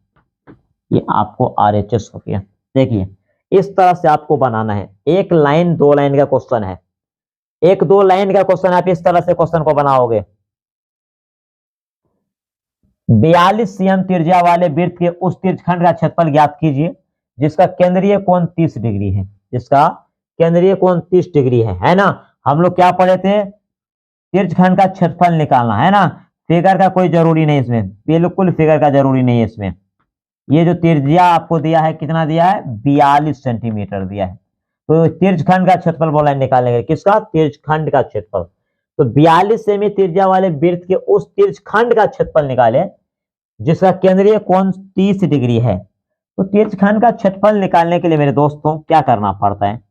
ये आपको RHS हो गया। देखिए इस तरह से आपको बनाना है, एक लाइन दो लाइन का क्वेश्चन है, एक दो लाइन का क्वेश्चन आप इस तरह से क्वेश्चन को बनाओगे। 42 cm त्रिज्या वाले वृत्त के उस तीर्थखंड का क्षेत्रफल ज्ञात कीजिए जिसका केंद्रीय कोण 30 डिग्री है, जिसका केंद्रीय कोण 30 डिग्री है ना। हम लोग क्या पढ़े थे, तीर्थखंड का क्षेत्रफल निकालना है ना, फिगर का कोई जरूरी नहीं इसमें, बिल्कुल फिगर का जरूरी नहीं है इसमें। ये जो त्रिज्या आपको दिया है कितना दिया है, 42 सेंटीमीटर दिया है, तो तीर्थखंड का क्षेत्रफल बोला है निकालने के, किसका, तीर्थखंड का क्षेत्रफल। तो 42 सेमी त्रिज्या वाले वृत्त के उस तीर्थखंड का क्षेत्रफल निकाले जिसका केंद्रीय कोण 30 डिग्री है। तो तीर्थखंड का क्षेत्रफल निकालने के लिए मेरे दोस्तों क्या करना पड़ता है,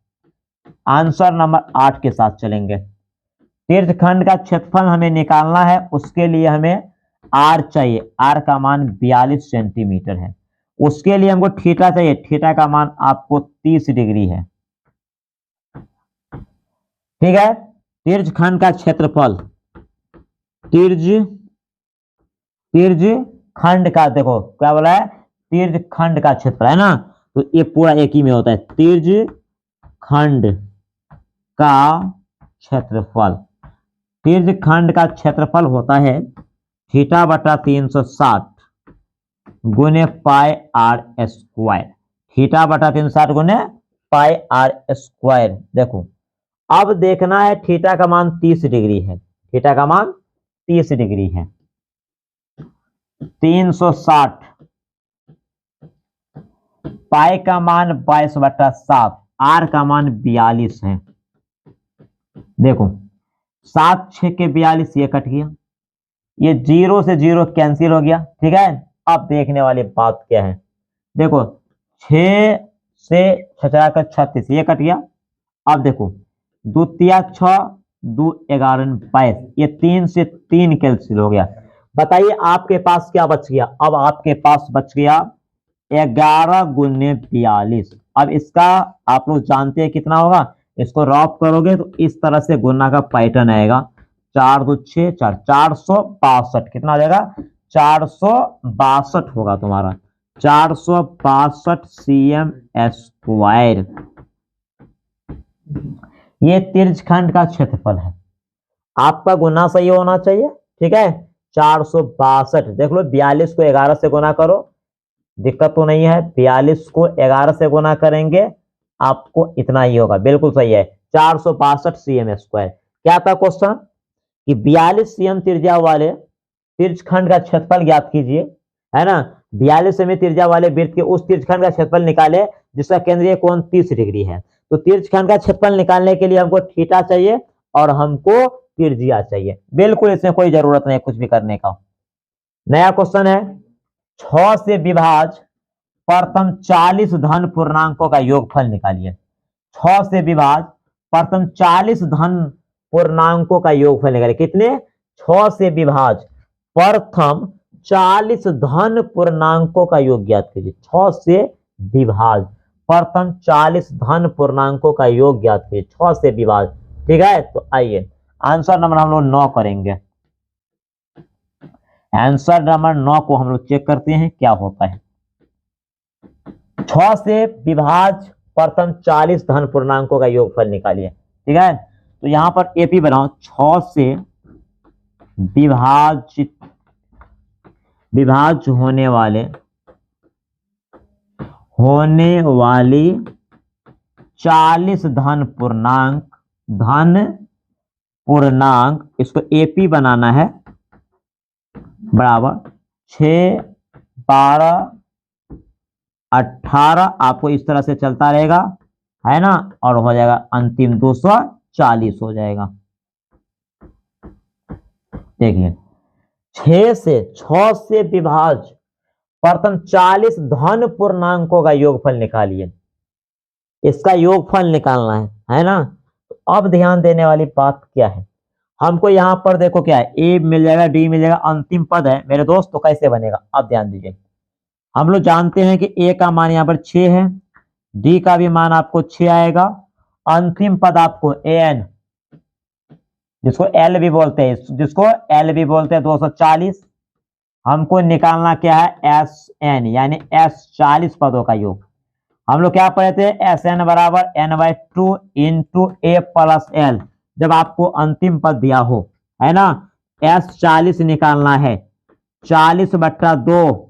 आंसर नंबर 8 के साथ चलेंगे। तीर्थखंड का क्षेत्रफल हमें निकालना है, उसके लिए हमें R चाहिए, R का मान 42 सेंटीमीटर है, उसके लिए हमको थीटा चाहिए, थीटा का मान आपको 30 डिग्री है। ठीक है, तीर्थखंड का क्षेत्रफल, तीर्थखंड का, देखो क्या बोला है, तीर्थखंड का क्षेत्रफल है ना, तो ये पूरा एक ही में होता है, तीर्थखंड का क्षेत्रफल, तीर्थखंड का क्षेत्रफल होता है थीटा बटा 360 गुने पाई आर स्क्वायर, थीटा बटा 360 गुने पाई आर स्क्वायर। देखो अब देखना है थीटा का मान 30 डिग्री है, थीटा का मान 30 डिग्री है, 360 पाई का मान 22/7, आर का मान 42 है, देखो 7 6 के 42, ये कट गया, ये 0 से 0 कैंसिल हो गया, ठीक है। अब देखने वाली बात क्या है, देखो 6 से 6×36, ये कट गया। अब देखो 2×6 2 11 22, ये 3 से 3 कैंसिल हो गया। बताइए आपके पास क्या बच गया, अब आपके पास बच गया 11×42। अब इसका आप लोग जानते हैं कितना होगा, इसको रॉप करोगे तो इस तरह से गुना का पैटर्न आएगा, 4 2 6 4, 462। कितना आ जाएगा, 462 होगा तुम्हारा, 462 cm²। ये तिर्यकखंड का क्षेत्रफल है, आपका गुना सही होना चाहिए, ठीक है। 462, देख लो 42 को 11 से गुना करो, दिक्कत तो नहीं है, 42 को 11 से गुना करेंगे आपको इतना ही होगा, बिल्कुल सही है, 462 cm²। क्या था क्वेश्चन कि 42 cm त्रिज्या वाले तिर्यकखंड का क्षेत्रफल ज्ञात कीजिए, है ना। 42 सेमी त्रिज्या वाले वृत्त के उस तिर्यकखंड का क्षेत्रफल निकाले जिसका केंद्रीय कोण 30 डिग्री है। तो तिर्यकखंड का क्षेत्रफल निकालने के लिए हमको थीटा चाहिए और हमको त्रिज्या चाहिए, बिल्कुल इसमें कोई जरूरत नहीं कुछ भी करने का। नया क्वेश्चन है, 6 से विभाज प्रथम 40 धन पूर्णांकों का योगफल निकालिए। 6 से विभाज प्रथम 40 धन पूर्णांकों का योगफल निकालिए। कितने, 6 से विभाज प्रथम 40 धन पूर्णांकों का योग ज्ञात कीजिए। 6 से विभाज प्रथम 40 धन पूर्णांकों का योग ज्ञात कीजिए, 6 से विभाज, ठीक है। तो आइए आंसर नंबर हम लोग 9 करेंगे। आंसर नंबर 9 को हम लोग चेक करते हैं क्या होता है। 6 से विभाज प्रथम 40 धन पूर्णांकों का योगफल निकालिए, ठीक है। तो यहां पर एपी बनाओ, 6 से विभाज होने वाली 40 धन पूर्णांक, इसको एपी बनाना है, बराबर 6 12 18, आपको इस तरह से चलता रहेगा, है ना, और हो जाएगा अंतिम 240 हो जाएगा। देखिए 6 से विभाज प्रथम 40 धन पूर्णांकों का योगफल निकालिए, इसका योगफल निकालना है ना। तो अब ध्यान देने वाली बात क्या है, हमको यहां पर देखो क्या है, ए मिल जाएगा, डी मिल जाएगा, अंतिम पद है मेरे दोस्त, तो कैसे बनेगा, अब ध्यान दीजिए। हम लोग जानते हैं कि ए का मान यहाँ पर 6 है, डी का भी मान आपको 6 आएगा, अंतिम पद आपको एन, जिसको एल भी बोलते हैं, 240, हमको निकालना क्या है, एस एन, यानी एस 40 पदों का योग। हम लोग क्या पढ़े थे, एस एन बराबर n/2 इंटू ए प्लस एल, जब आपको अंतिम पद दिया हो, है ना। एस 40 निकालना है, 40/2,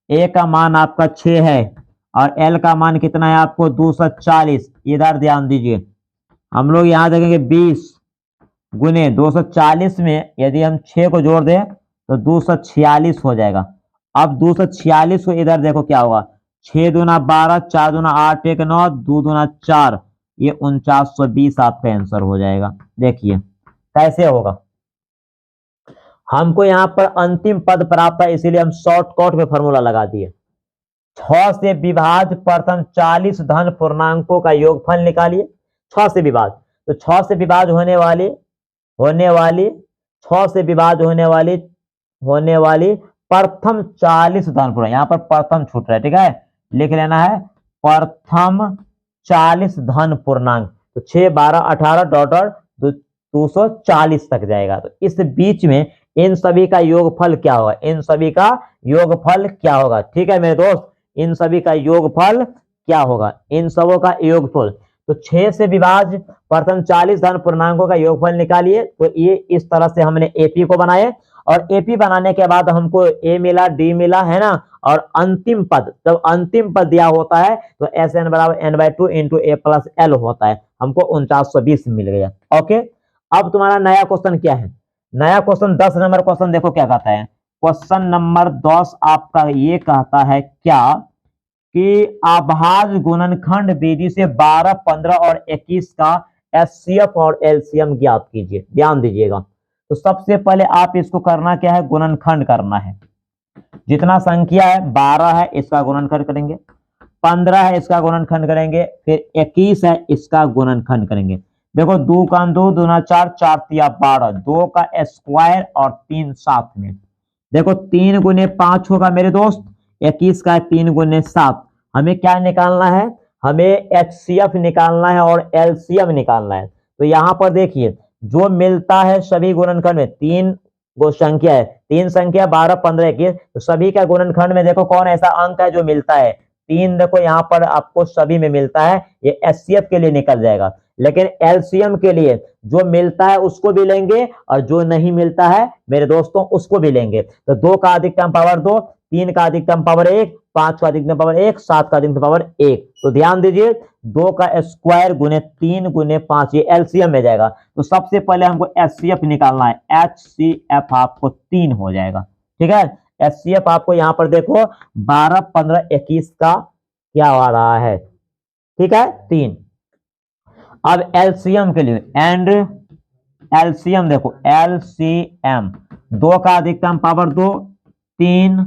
ए का मान आपका 6 है और एल का मान कितना है आपको 240। इधर ध्यान दीजिए, हम लोग यहां देखेंगे 20 गुने 240 में यदि हम 6 को जोड़ दें तो 246 हो जाएगा। अब 246 को इधर देखो क्या होगा, 6 दूना 12, 4 दूना 8, 1 9, 2 दूना 4, ये 4920 आपका आंसर हो जाएगा। देखिए कैसे होगा, हमको यहाँ पर अंतिम पद प्राप्त है, इसीलिए हम शॉर्टकट में फॉर्मूला लगा दिए। 6 से विभाज प्रथम 40 धन पूर्णांकों का योगफल निकालिए। 6 से विभाज, तो 6 से विभाज होने वाली 6 से विभाज होने वाली प्रथम 40 धन पूर्णांक, यहाँ पर प्रथम छूट रहा है, ठीक है, लिख लेना है प्रथम 40 धन पूर्णांक, तो 6 12 18 डॉट 240 तक जाएगा। तो इस बीच में इन सभी का योगफल क्या होगा, ठीक है मेरे दोस्त, इन सभी का योगफल क्या होगा, इन सबों का योगफल। तो 6 से विभाज प्रथम 40 धन पूर्णांकों का योगफल निकालिए। तो ये इस तरह से हमने एपी को बनाए, और एपी बनाने के बाद हमको ए मिला, डी मिला, है ना, और अंतिम पद, जब अंतिम पद दिया होता है तो एस एन बराबर n/2 इंटू ए प्लस एल होता है, हमको 4920 मिल गया। ओके, अब तुम्हारा नया क्वेश्चन क्या है, नया क्वेश्चन 10 नंबर क्वेश्चन देखो क्या कहता है। क्वेश्चन नंबर 10 आपका ये कहता है क्या कि अभाज्य गुणनखंड विधि से 12 15 और 21 का एचसीएफ और एलसीएम ज्ञात कीजिए। ध्यान दीजिएगा, तो सबसे पहले आप इसको करना क्या है, गुणनखंड करना है। जितना संख्या है 12 है इसका गुणनखंड करेंगे, 15 है इसका गुणनखंड करेंगे, फिर 21 है इसका गुणनखंड करेंगे। देखो 2 का 2 दूना 4, 4 तिया 12, 2 का स्क्वायर और 3 साथ में। देखो 3 गुने 5 होगा मेरे दोस्त, 21 का 3 गुने 7। हमें क्या निकालना है, हमें एचसीएफ निकालना है और एलसीएम निकालना है। तो यहाँ पर देखिए जो मिलता है सभी गुणनखंड में, 3 वो संख्या है, 3 संख्या 12, 15, 21, तो सभी का गुणनखंड में देखो कौन ऐसा अंक है जो मिलता है, 3। देखो यहाँ पर आपको सभी में मिलता है, ये एचसीएफ के लिए निकल जाएगा। लेकिन एलसीएम के लिए जो मिलता है उसको भी लेंगे और जो नहीं मिलता है मेरे दोस्तों उसको भी लेंगे। तो 2 का अधिकतम पावर 2, 3 का अधिकतम पावर 1, 5 का अधिकतम पावर 1, 7 का अधिकतम पावर 1। तो ध्यान दीजिए 2 का स्क्वायर गुने 3 गुने 5 ये एलसीएम में जाएगा। तो सबसे पहले हमको एचसीएफ निकालना है, एचसीएफ आपको 3 हो जाएगा। ठीक है, एचसीएफ आपको यहाँ पर देखो 12, 15, 21 का क्या आ रहा है, ठीक है 3। अब एलसीएम के लिए, एंड एलसीएम देखो एलसीएम 2 का अधिकतम पावर 2, 3,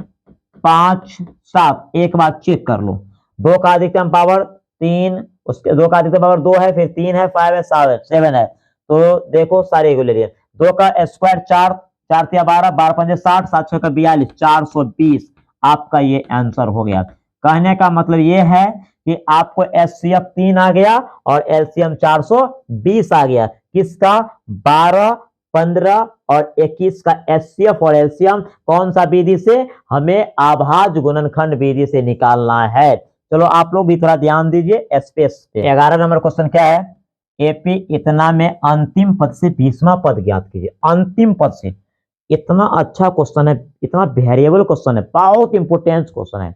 5, 7। एक बात चेक कर लो, 2 का अधिकतम पावर 3, उसके 2 का अधिकतम पावर 2 है, फिर 3 है, 5 है, 7 है। तो देखो सारे को ले लिए, 2 का स्क्वायर 4, 4 तिया 12, 12 पंजे 60, 7 6 का 42, 420 आपका ये आंसर हो गया। कहने का मतलब ये है कि आपको एचसीएफ 3 आ गया और एलसीएम 420 आ गया। किसका, 12, 15 और 21 का एचसीएफ और एलसीएम कौन सा विधि से, हमें अभाज्य गुणनखंड विधि से निकालना है। चलो आप लोग भी थोड़ा ध्यान दीजिए स्पेस पे। 11 नंबर क्वेश्चन क्या है, एपी इतना में अंतिम पद से 20वां पद ज्ञात कीजिए। अंतिम पद से, इतना अच्छा क्वेश्चन है, इतना वेरिएबल क्वेश्चन है, बहुत इंपोर्टेंट क्वेश्चन है,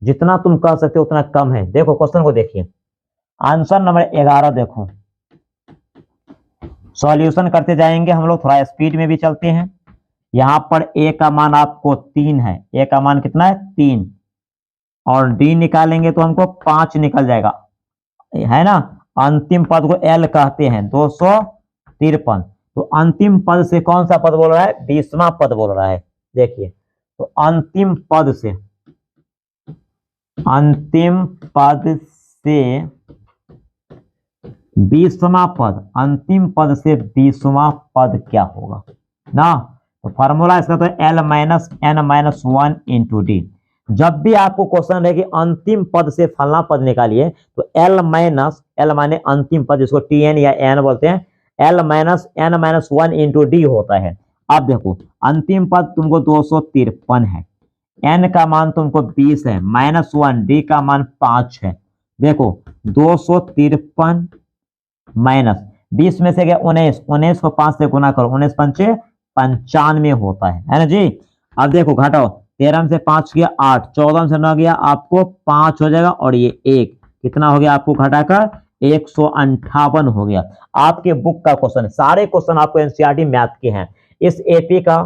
जितना तुम कह सकते हो उतना कम है। देखो क्वेश्चन को देखिए, आंसर नंबर 11 देखो, सॉल्यूशन करते जाएंगे हम लोग, थोड़ा स्पीड में भी चलते हैं। यहां पर ए का मान आपको 3 है, ए का मान कितना है 3, और डी निकालेंगे तो हमको 5 निकल जाएगा, है ना। अंतिम पद को एल कहते हैं, 253। तो अंतिम पद से कौन सा पद बोल रहा है, 20वां पद बोल रहा है। देखिए तो अंतिम पद से 20वां पद, अंतिम पद से 20वां पद क्या होगा ना। तो फॉर्मूला इसका तो L minus N minus 1 into D. जब भी आपको क्वेश्चन है कि अंतिम पद से फलना पद निकालिए, तो L माने अंतिम पद, जिसको TN या N बोलते हैं, L minus N minus 1 into D होता है। अब देखो अंतिम पद तुमको 253 है, N का मान तुमको 20 है, माइनस 1, डी का मान 5 है। देखो 253 माइनस 20 में से गया 19, 19 को 5 से गुना करो, 19 पंचे 95 होता है ना जी। अब देखो घटाओ, 13 से 5 गया 8, 14 से 9 गया आपको 5 हो जाएगा, और ये 1 कितना हो गया आपको घटाकर 158 हो गया। आपके बुक का क्वेश्चन, सारे क्वेश्चन आपको एनसीईआरटी मैथ के हैं। इस एपी का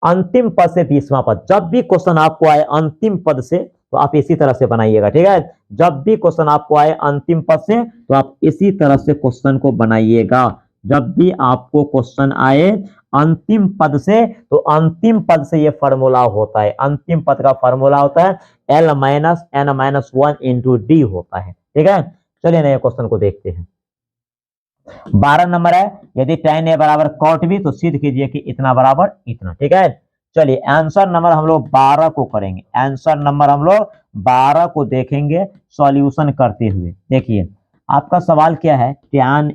अंतिम पद से 20वां पद, जब भी क्वेश्चन आपको आए अंतिम पद से तो आप इसी तरह से बनाइएगा, ठीक है। जब भी क्वेश्चन आपको आए अंतिम पद से तो आप इसी तरह से क्वेश्चन को बनाइएगा। जब भी आपको क्वेश्चन आए अंतिम पद से, तो अंतिम पद से ये फॉर्मूला होता है, अंतिम पद का फॉर्मूला होता है L minus N minus 1 into D होता है, ठीक है। चलिए नए क्वेश्चन को देखते हैं। 12 नंबर है, यदि tan A बराबर cot B तो सिद्ध कीजिए कि इतना बराबर इतना, ठीक है। चलिए आंसर नंबर हम लोग 12 को करेंगे, आंसर नंबर हम लोग 12 को देखेंगे सॉल्यूशन करते हुए। देखिए आपका सवाल क्या है, tan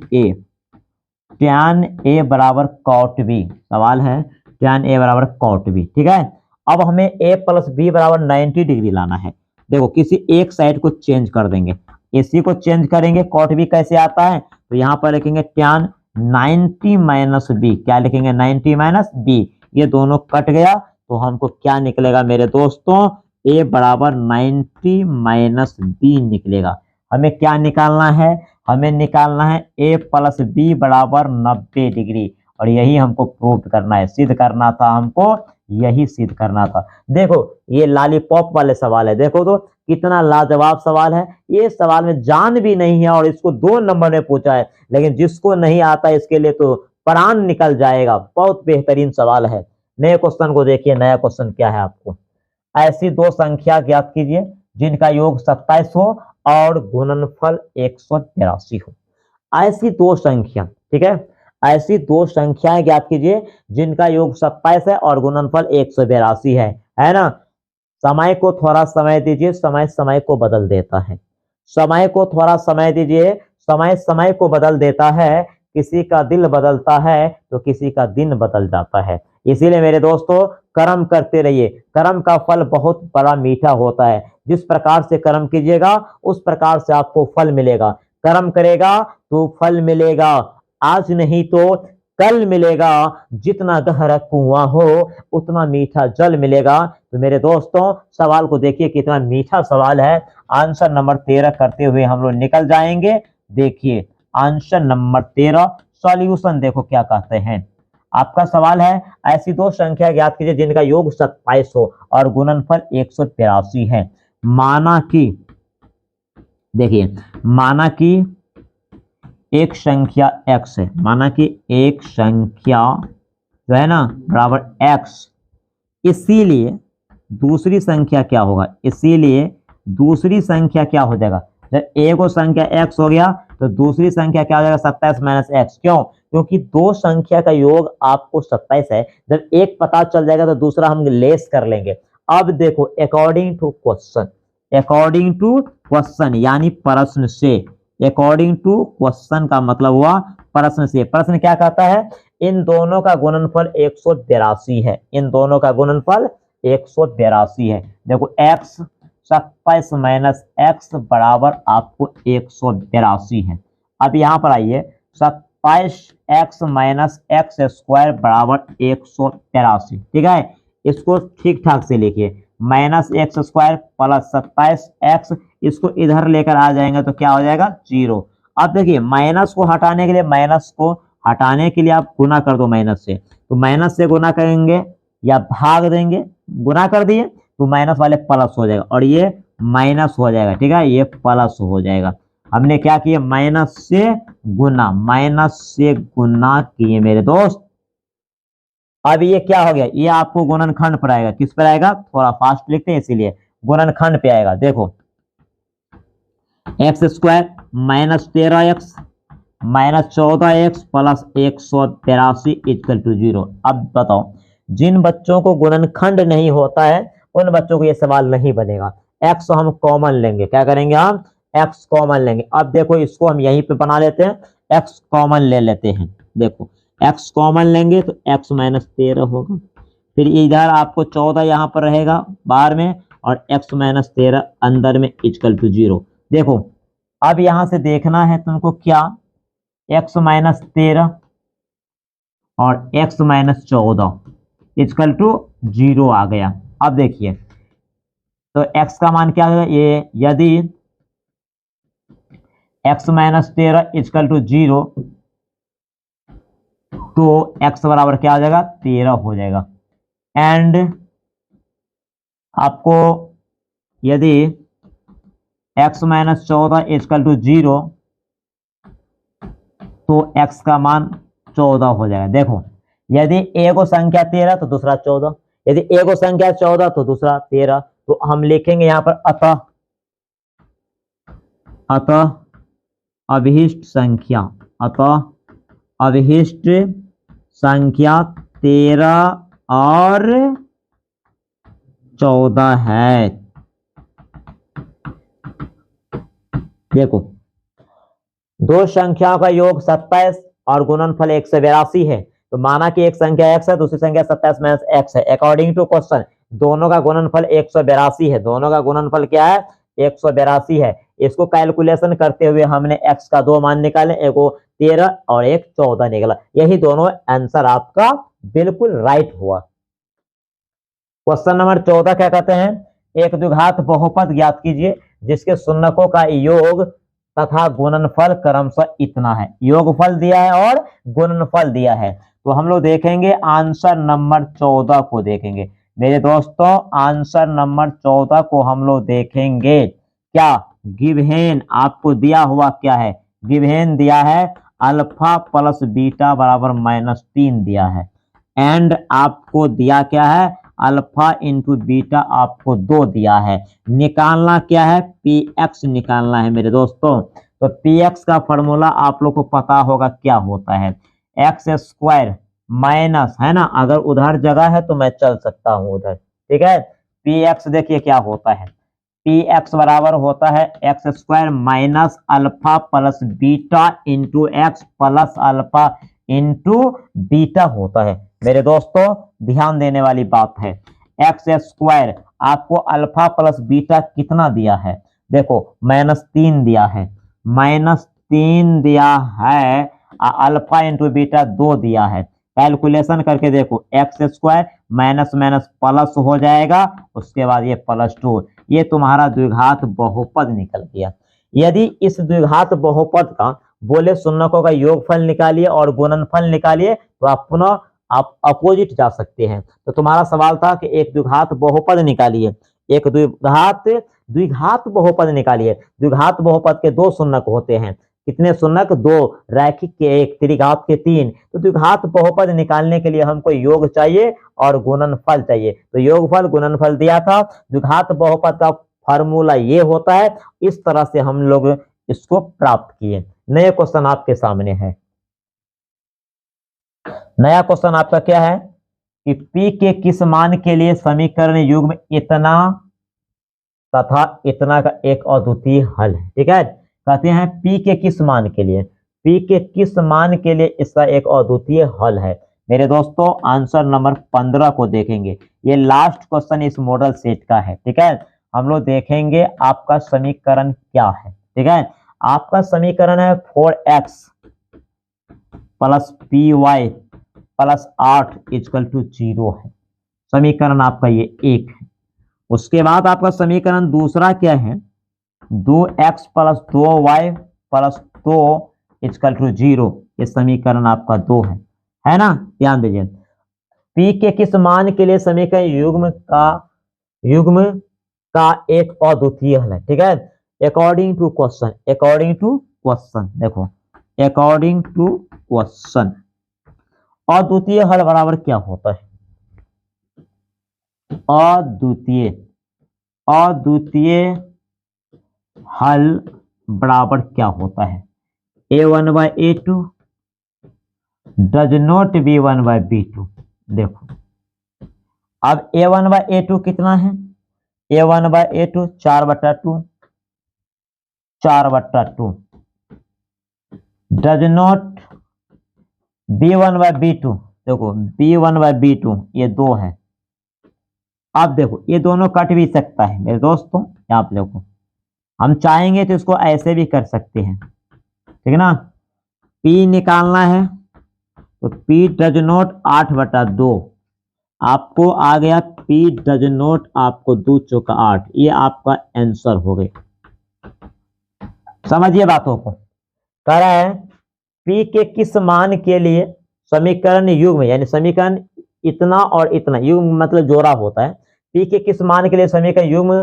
A बराबर cot B, सवाल है tan A बराबर cot B, ठीक है। अब हमें A प्लस B बराबर 90 डिग्री लाना है। देखो किसी एक साइड को चेंज कर देंगे, इसी को चेंज करेंगे, cot B कैसे आता है, तो यहाँ पर लिखेंगे tan 90 माइनस बी, क्या लिखेंगे 90 माइनस बी, ये दोनों कट गया तो हमको क्या निकलेगा मेरे दोस्तों, A बराबर 90 माइनस बी निकलेगा। हमें क्या निकालना है, हमें निकालना है A प्लस बी बराबर 90 डिग्री, और यही हमको प्रूव करना है, सिद्ध करना था हमको यही सिद्ध करना था। देखो ये लॉलीपॉप वाले सवाल है, देखो तो कितना लाजवाब सवाल है। ये सवाल में जान भी नहीं है और इसको 2 नंबर में पूछा है, लेकिन जिसको नहीं आता इसके लिए तो प्राण निकल जाएगा। बहुत बेहतरीन सवाल है। नए क्वेश्चन को देखिए, नया क्वेश्चन क्या है आपको। ऐसी दो संख्या ज्ञात कीजिए जिनका योग 27 हो और गुणनफल 182 हो। ऐसी दो संख्या, ठीक है, ऐसी दो संख्याएं ज्ञात कीजिए जिनका योग 27 है और गुणनफल 182 है ना। समय को थोड़ा समय दीजिए, समय समय को बदल देता है। समय को थोड़ा समय दीजिए, समय समय को बदल देता है। किसी का दिल बदलता है तो किसी का दिन बदल जाता है। इसीलिए मेरे दोस्तों कर्म करते रहिए, कर्म का फल बहुत बड़ा मीठा होता है। जिस प्रकार से कर्म कीजिएगा उस प्रकार से आपको फल मिलेगा। कर्म करेगा तो फल मिलेगा, आज नहीं तो कल मिलेगा। जितना गहरा कुआं हो उतना मीठा जल मिलेगा। तो मेरे दोस्तों सवाल को देखिए कितना मीठा सवाल है। आंसर नंबर 13 करते हुए हम लोग निकल जाएंगे। देखिए आंसर नंबर 13 सॉल्यूशन देखो क्या कहते हैं। आपका सवाल है ऐसी दो संख्या ज्ञात कीजिए जिनका योग 27 हो और गुणनफल 183 है। माना कि, देखिए माना कि एक संख्या x है, माना कि एक संख्या जो है ना बराबर x, इसीलिए दूसरी संख्या क्या होगा, इसीलिए दूसरी संख्या क्या हो जाएगा। जब एक संख्या x हो गया तो दूसरी संख्या क्या हो जाएगा 27 माइनस एक्स। क्यों? क्योंकि दो संख्या का योग आपको 27 है। जब एक पता चल जाएगा तो दूसरा हम लेस कर लेंगे। अब देखो according to question, according to question यानी प्रश्न से, अकॉर्डिंग टू क्वेश्चन का मतलब हुआ प्रश्न से। प्रश्न क्या कहता है, इन दोनों का गुणनफल 182 है, इन दोनों का गुणनफल 182 है। देखो x 27 माइनस एक्स बराबर आपको 182 है। अब यहां पर आइए 27x माइनस एक्स स्क्वायर बराबर 183, ठीक है। इसको ठीक ठाक से लिखिए, minus x square plus 27x, इसको इधर लेकर आ जाएंगे तो क्या हो जाएगा 0। अब देखिए माइनस को हटाने के लिए, माइनस को हटाने के लिए आप गुना कर दो माइनस से, तो माइनस से गुना करेंगे या भाग देंगे, गुना कर दिए तो माइनस वाले प्लस हो जाएगा और ये माइनस हो जाएगा, ठीक है, ये प्लस हो जाएगा। हमने क्या किया, माइनस से गुना, माइनस से गुना किए मेरे दोस्त। अब ये क्या हो गया, ये आपको गुणनखंड पर आएगा। किस पर आएगा, थोड़ा फास्ट लिखते हैं इसीलिए गुणनखंड पे आएगा। देखो X square minus 13x minus 14x plus 183 equal to 0। अब बताओ, जिन बच्चों को गुणनखंड नहीं होता है उन बच्चों को ये सवाल नहीं बनेगा। x हम कॉमन लेंगे, क्या करेंगे हम, x कॉमन लेंगे। अब देखो इसको हम यहीं पे बना लेते हैं, x कॉमन ले लेते हैं। देखो x कॉमन लेंगे तो x माइनस 13 होगा, फिर इधर आपको 14 यहाँ पर रहेगा बाहर में और x माइनस 13 अंदर में इक्वल टू 0। देखो अब यहां से देखना है तुमको क्या, x माइनस 13 और x माइनस 14 इक्वल टू 0 आ गया। अब देखिए तो x का मान क्या होगा, ये यदि x माइनस 13 इक्वल टू 0 तो x बराबर क्या हो जाएगा 13 हो जाएगा। एंड आपको यदि x माइनस 14 इक्वल टू 0 तो x का मान 14 हो जाएगा। देखो यदि एक संख्या 13 तो दूसरा 14, यदि एक संख्या 14 तो दूसरा 13, तो हम लिखेंगे यहां पर अतः, अतः अभिष्ट संख्या, अतः अभिष्ट संख्या 13 और 14 है। देखो दो संख्याओं का योग 27 और गुणनफल 182 है, तो माना कि एक संख्या x है दूसरी संख्या 27 माइनस एक्स है। अकॉर्डिंग टू क्वेश्चन दोनों का गुणनफल 182 है, दोनों का गुणनफल क्या है 182 है। इसको कैलकुलेशन करते हुए हमने x का 2 मान निकाले, एक 13 और एक 14 निकला। यही दोनों आंसर आपका बिल्कुल राइट हुआ। क्वेश्चन नंबर 14 क्या कहते हैं, एक द्विघात बहुपद ज्ञात कीजिए जिसके शून्यकों का योग तथा गुणनफल क्रमशः इतना है। योगफल दिया है और गुणनफल दिया है, तो हम लोग देखेंगे आंसर नंबर 14 को देखेंगे मेरे दोस्तों। आंसर नंबर 14 को हम लोग देखेंगे। क्या गिवन आपको दिया हुआ क्या है? गिवन दिया है अल्फा प्लस बीटा बराबर -3 दिया है। एंड आपको दिया क्या है? अल्फा इंटू बीटा आपको 2 दिया है। निकालना क्या है? पी एक्स निकालना है मेरे दोस्तों। तो पी एक्स का फॉर्मूला आप लोग को पता होगा क्या होता है। एक्स स्क्वायर माइनस, है ना, अगर उधर जगह है तो मैं चल सकता हूं उधर, ठीक है। पी एक्स देखिए क्या होता है। पी एक्स बराबर होता है X square minus alpha plus beta into x plus alpha into beta होता है मेरे दोस्तों। ध्यान देने वाली बात है, एक्स स्क्वायर आपको अल्फा प्लस बीटा कितना दिया है? देखो -3 दिया है, -3 दिया है, अल्फा इंटू बीटा 2 दिया है। कैलकुलेशन करके देखो, X square minus minus plus हो जाएगा, उसके बाद ये +2, ये तुम्हारा द्विघात बहुपद निकल गया। यदि इस द्विघात बहुपद का बोले शून्यकों का योगफल निकालिए और गुणनफल निकालिए तो आप पुनः आप अपोजिट जा सकते हैं। तो तुम्हारा सवाल था कि एक द्विघात बहुपद निकालिए, एक द्विघात बहुपद निकालिए। द्विघात बहुपद के 2 शून्यक होते हैं। कितने शून्यक? 2। रैखिक के 1, त्रिघात के 3। तो द्विघात बहुपद निकालने के लिए हमको योग चाहिए और गुणनफल चाहिए। तो योगफल गुणनफल दिया था। द्विघात बहुपद का फॉर्मूला ये होता है। इस तरह से हम लोग इसको प्राप्त किए। नया क्वेश्चन आपके सामने है। नया क्वेश्चन आपका क्या है कि P के किस मान के लिए समीकरण युग्म इतना तथा इतना का एक अद्वितीय हल है? ठीक है, कहते हैं P के किस मान के लिए, P के किस मान के लिए इसका एक अद्वितीय हल है। मेरे दोस्तों आंसर नंबर 15 को देखेंगे। ये लास्ट क्वेश्चन इस मॉडल सेट का है। ठीक है, हम लोग देखेंगे आपका समीकरण क्या है। ठीक है, आपका समीकरण है 4x प्लस py प्लस 8 = 0 है। समीकरण आपका ये 1 है। उसके बाद आपका समीकरण दूसरा क्या है? 2x plus 2y plus 2 = 0। ये समीकरण आपका 2 है ना। ध्यान दीजिए, P के किस मान के लिए समीकरण युग्म का एक अद्वितीय हल है। ठीक है, अकॉर्डिंग टू क्वेश्चन, देखो अकॉर्डिंग टू क्वेश्चन अद्वितीय हल बराबर क्या होता है? अद्वितीय हल बराबर क्या होता है? a1/a2 does not b1/b2। देखो अब a1/a2 कितना है? a1/a2 4/2 does not b1/b2। देखो b1/b2 ये 2 है। अब देखो ये दोनों कट भी सकता है मेरे दोस्तों। आप देखो हम चाहेंगे तो इसको ऐसे भी कर सकते हैं, ठीक है ना। P निकालना है तो P डज नॉट 8/2 आपको आ गया। P डज नॉट आपको 2 चौका 8, ये आपका आंसर हो गया। समझिए बातों को। कह रहा है P के किस मान के लिए समीकरण युग्म, यानी समीकरण इतना और इतना, युग्म मतलब जोड़ा होता है। P के किस मान के लिए समीकरण युग्म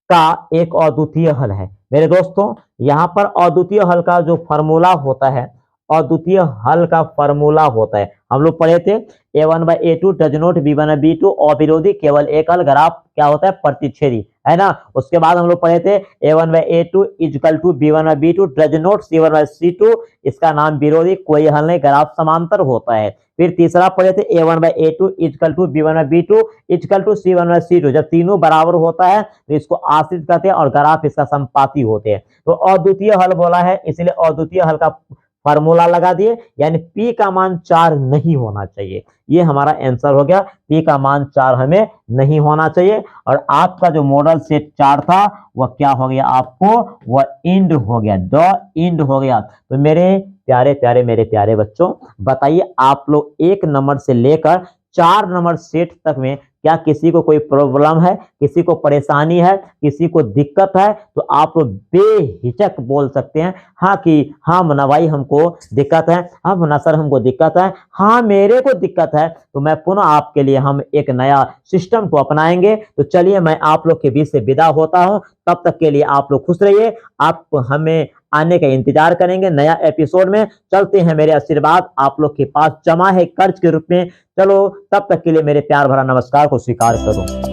का एक अद्वितीय हल है। मेरे दोस्तों यहाँ पर अद्वितीय हल का जो फॉर्मूला होता है, अद्वितीय हल का फॉर्मूला होता है, हम लोग पढ़े थे a1/a2 डज नॉट b1/b2 अविरोधी केवल एक हल ग्राफ क्या होता है? प्रतिच्छेदी, है ना। उसके बाद हम लोग पढ़े थे a1/a2 = b1/b2 does not c1/c2, इसका नाम विरोधी, कोई हल नहीं, ग्राफ समांतर होता है। फिर तीसरा पढ़े थे a1/a2 = b1/b2 = c1/c2, जब तीनों बराबर होता है तो इसको आश्रित कहते हैं और ग्राफ इसका संपाती होते हैं। तो अद्वितीय हल बोला है, इसलिए अद्वितीय हल का फार्मूला लगा दिए, यानी P का मान 4 नहीं होना चाहिए। ये हमारा आंसर हो गया, P का मान 4 हमें नहीं होना चाहिए। और आपका जो मॉडल सेट 4 था वह क्या हो गया? आपको वह इंड हो गया, द इंड हो गया। तो मेरे प्यारे बच्चों बताइए, आप लोग 1 नंबर से लेकर 4 नंबर सेट तक में क्या किसी को कोई प्रॉब्लम है, किसी को परेशानी है, किसी को दिक्कत है, तो आप लोग बेहिचक बोल सकते हैं हाँ कि हाँ मुन्ना भाई हमको दिक्कत है, हाँ मुन्ना सर हमको दिक्कत है, हाँ मेरे को दिक्कत है। तो मैं पुनः आपके लिए हम एक नया सिस्टम को अपनाएंगे। तो चलिए मैं आप लोग के बीच से विदा होता हूं, तब तक के लिए आप लोग खुश रहिए। आप हमें आने का इंतजार करेंगे नया एपिसोड में। चलते हैं, मेरे आशीर्वाद आप लोग के पास जमा है कर्ज के रूप में। चलो तब तक के लिए मेरे प्यार भरा नमस्कार को स्वीकार करो।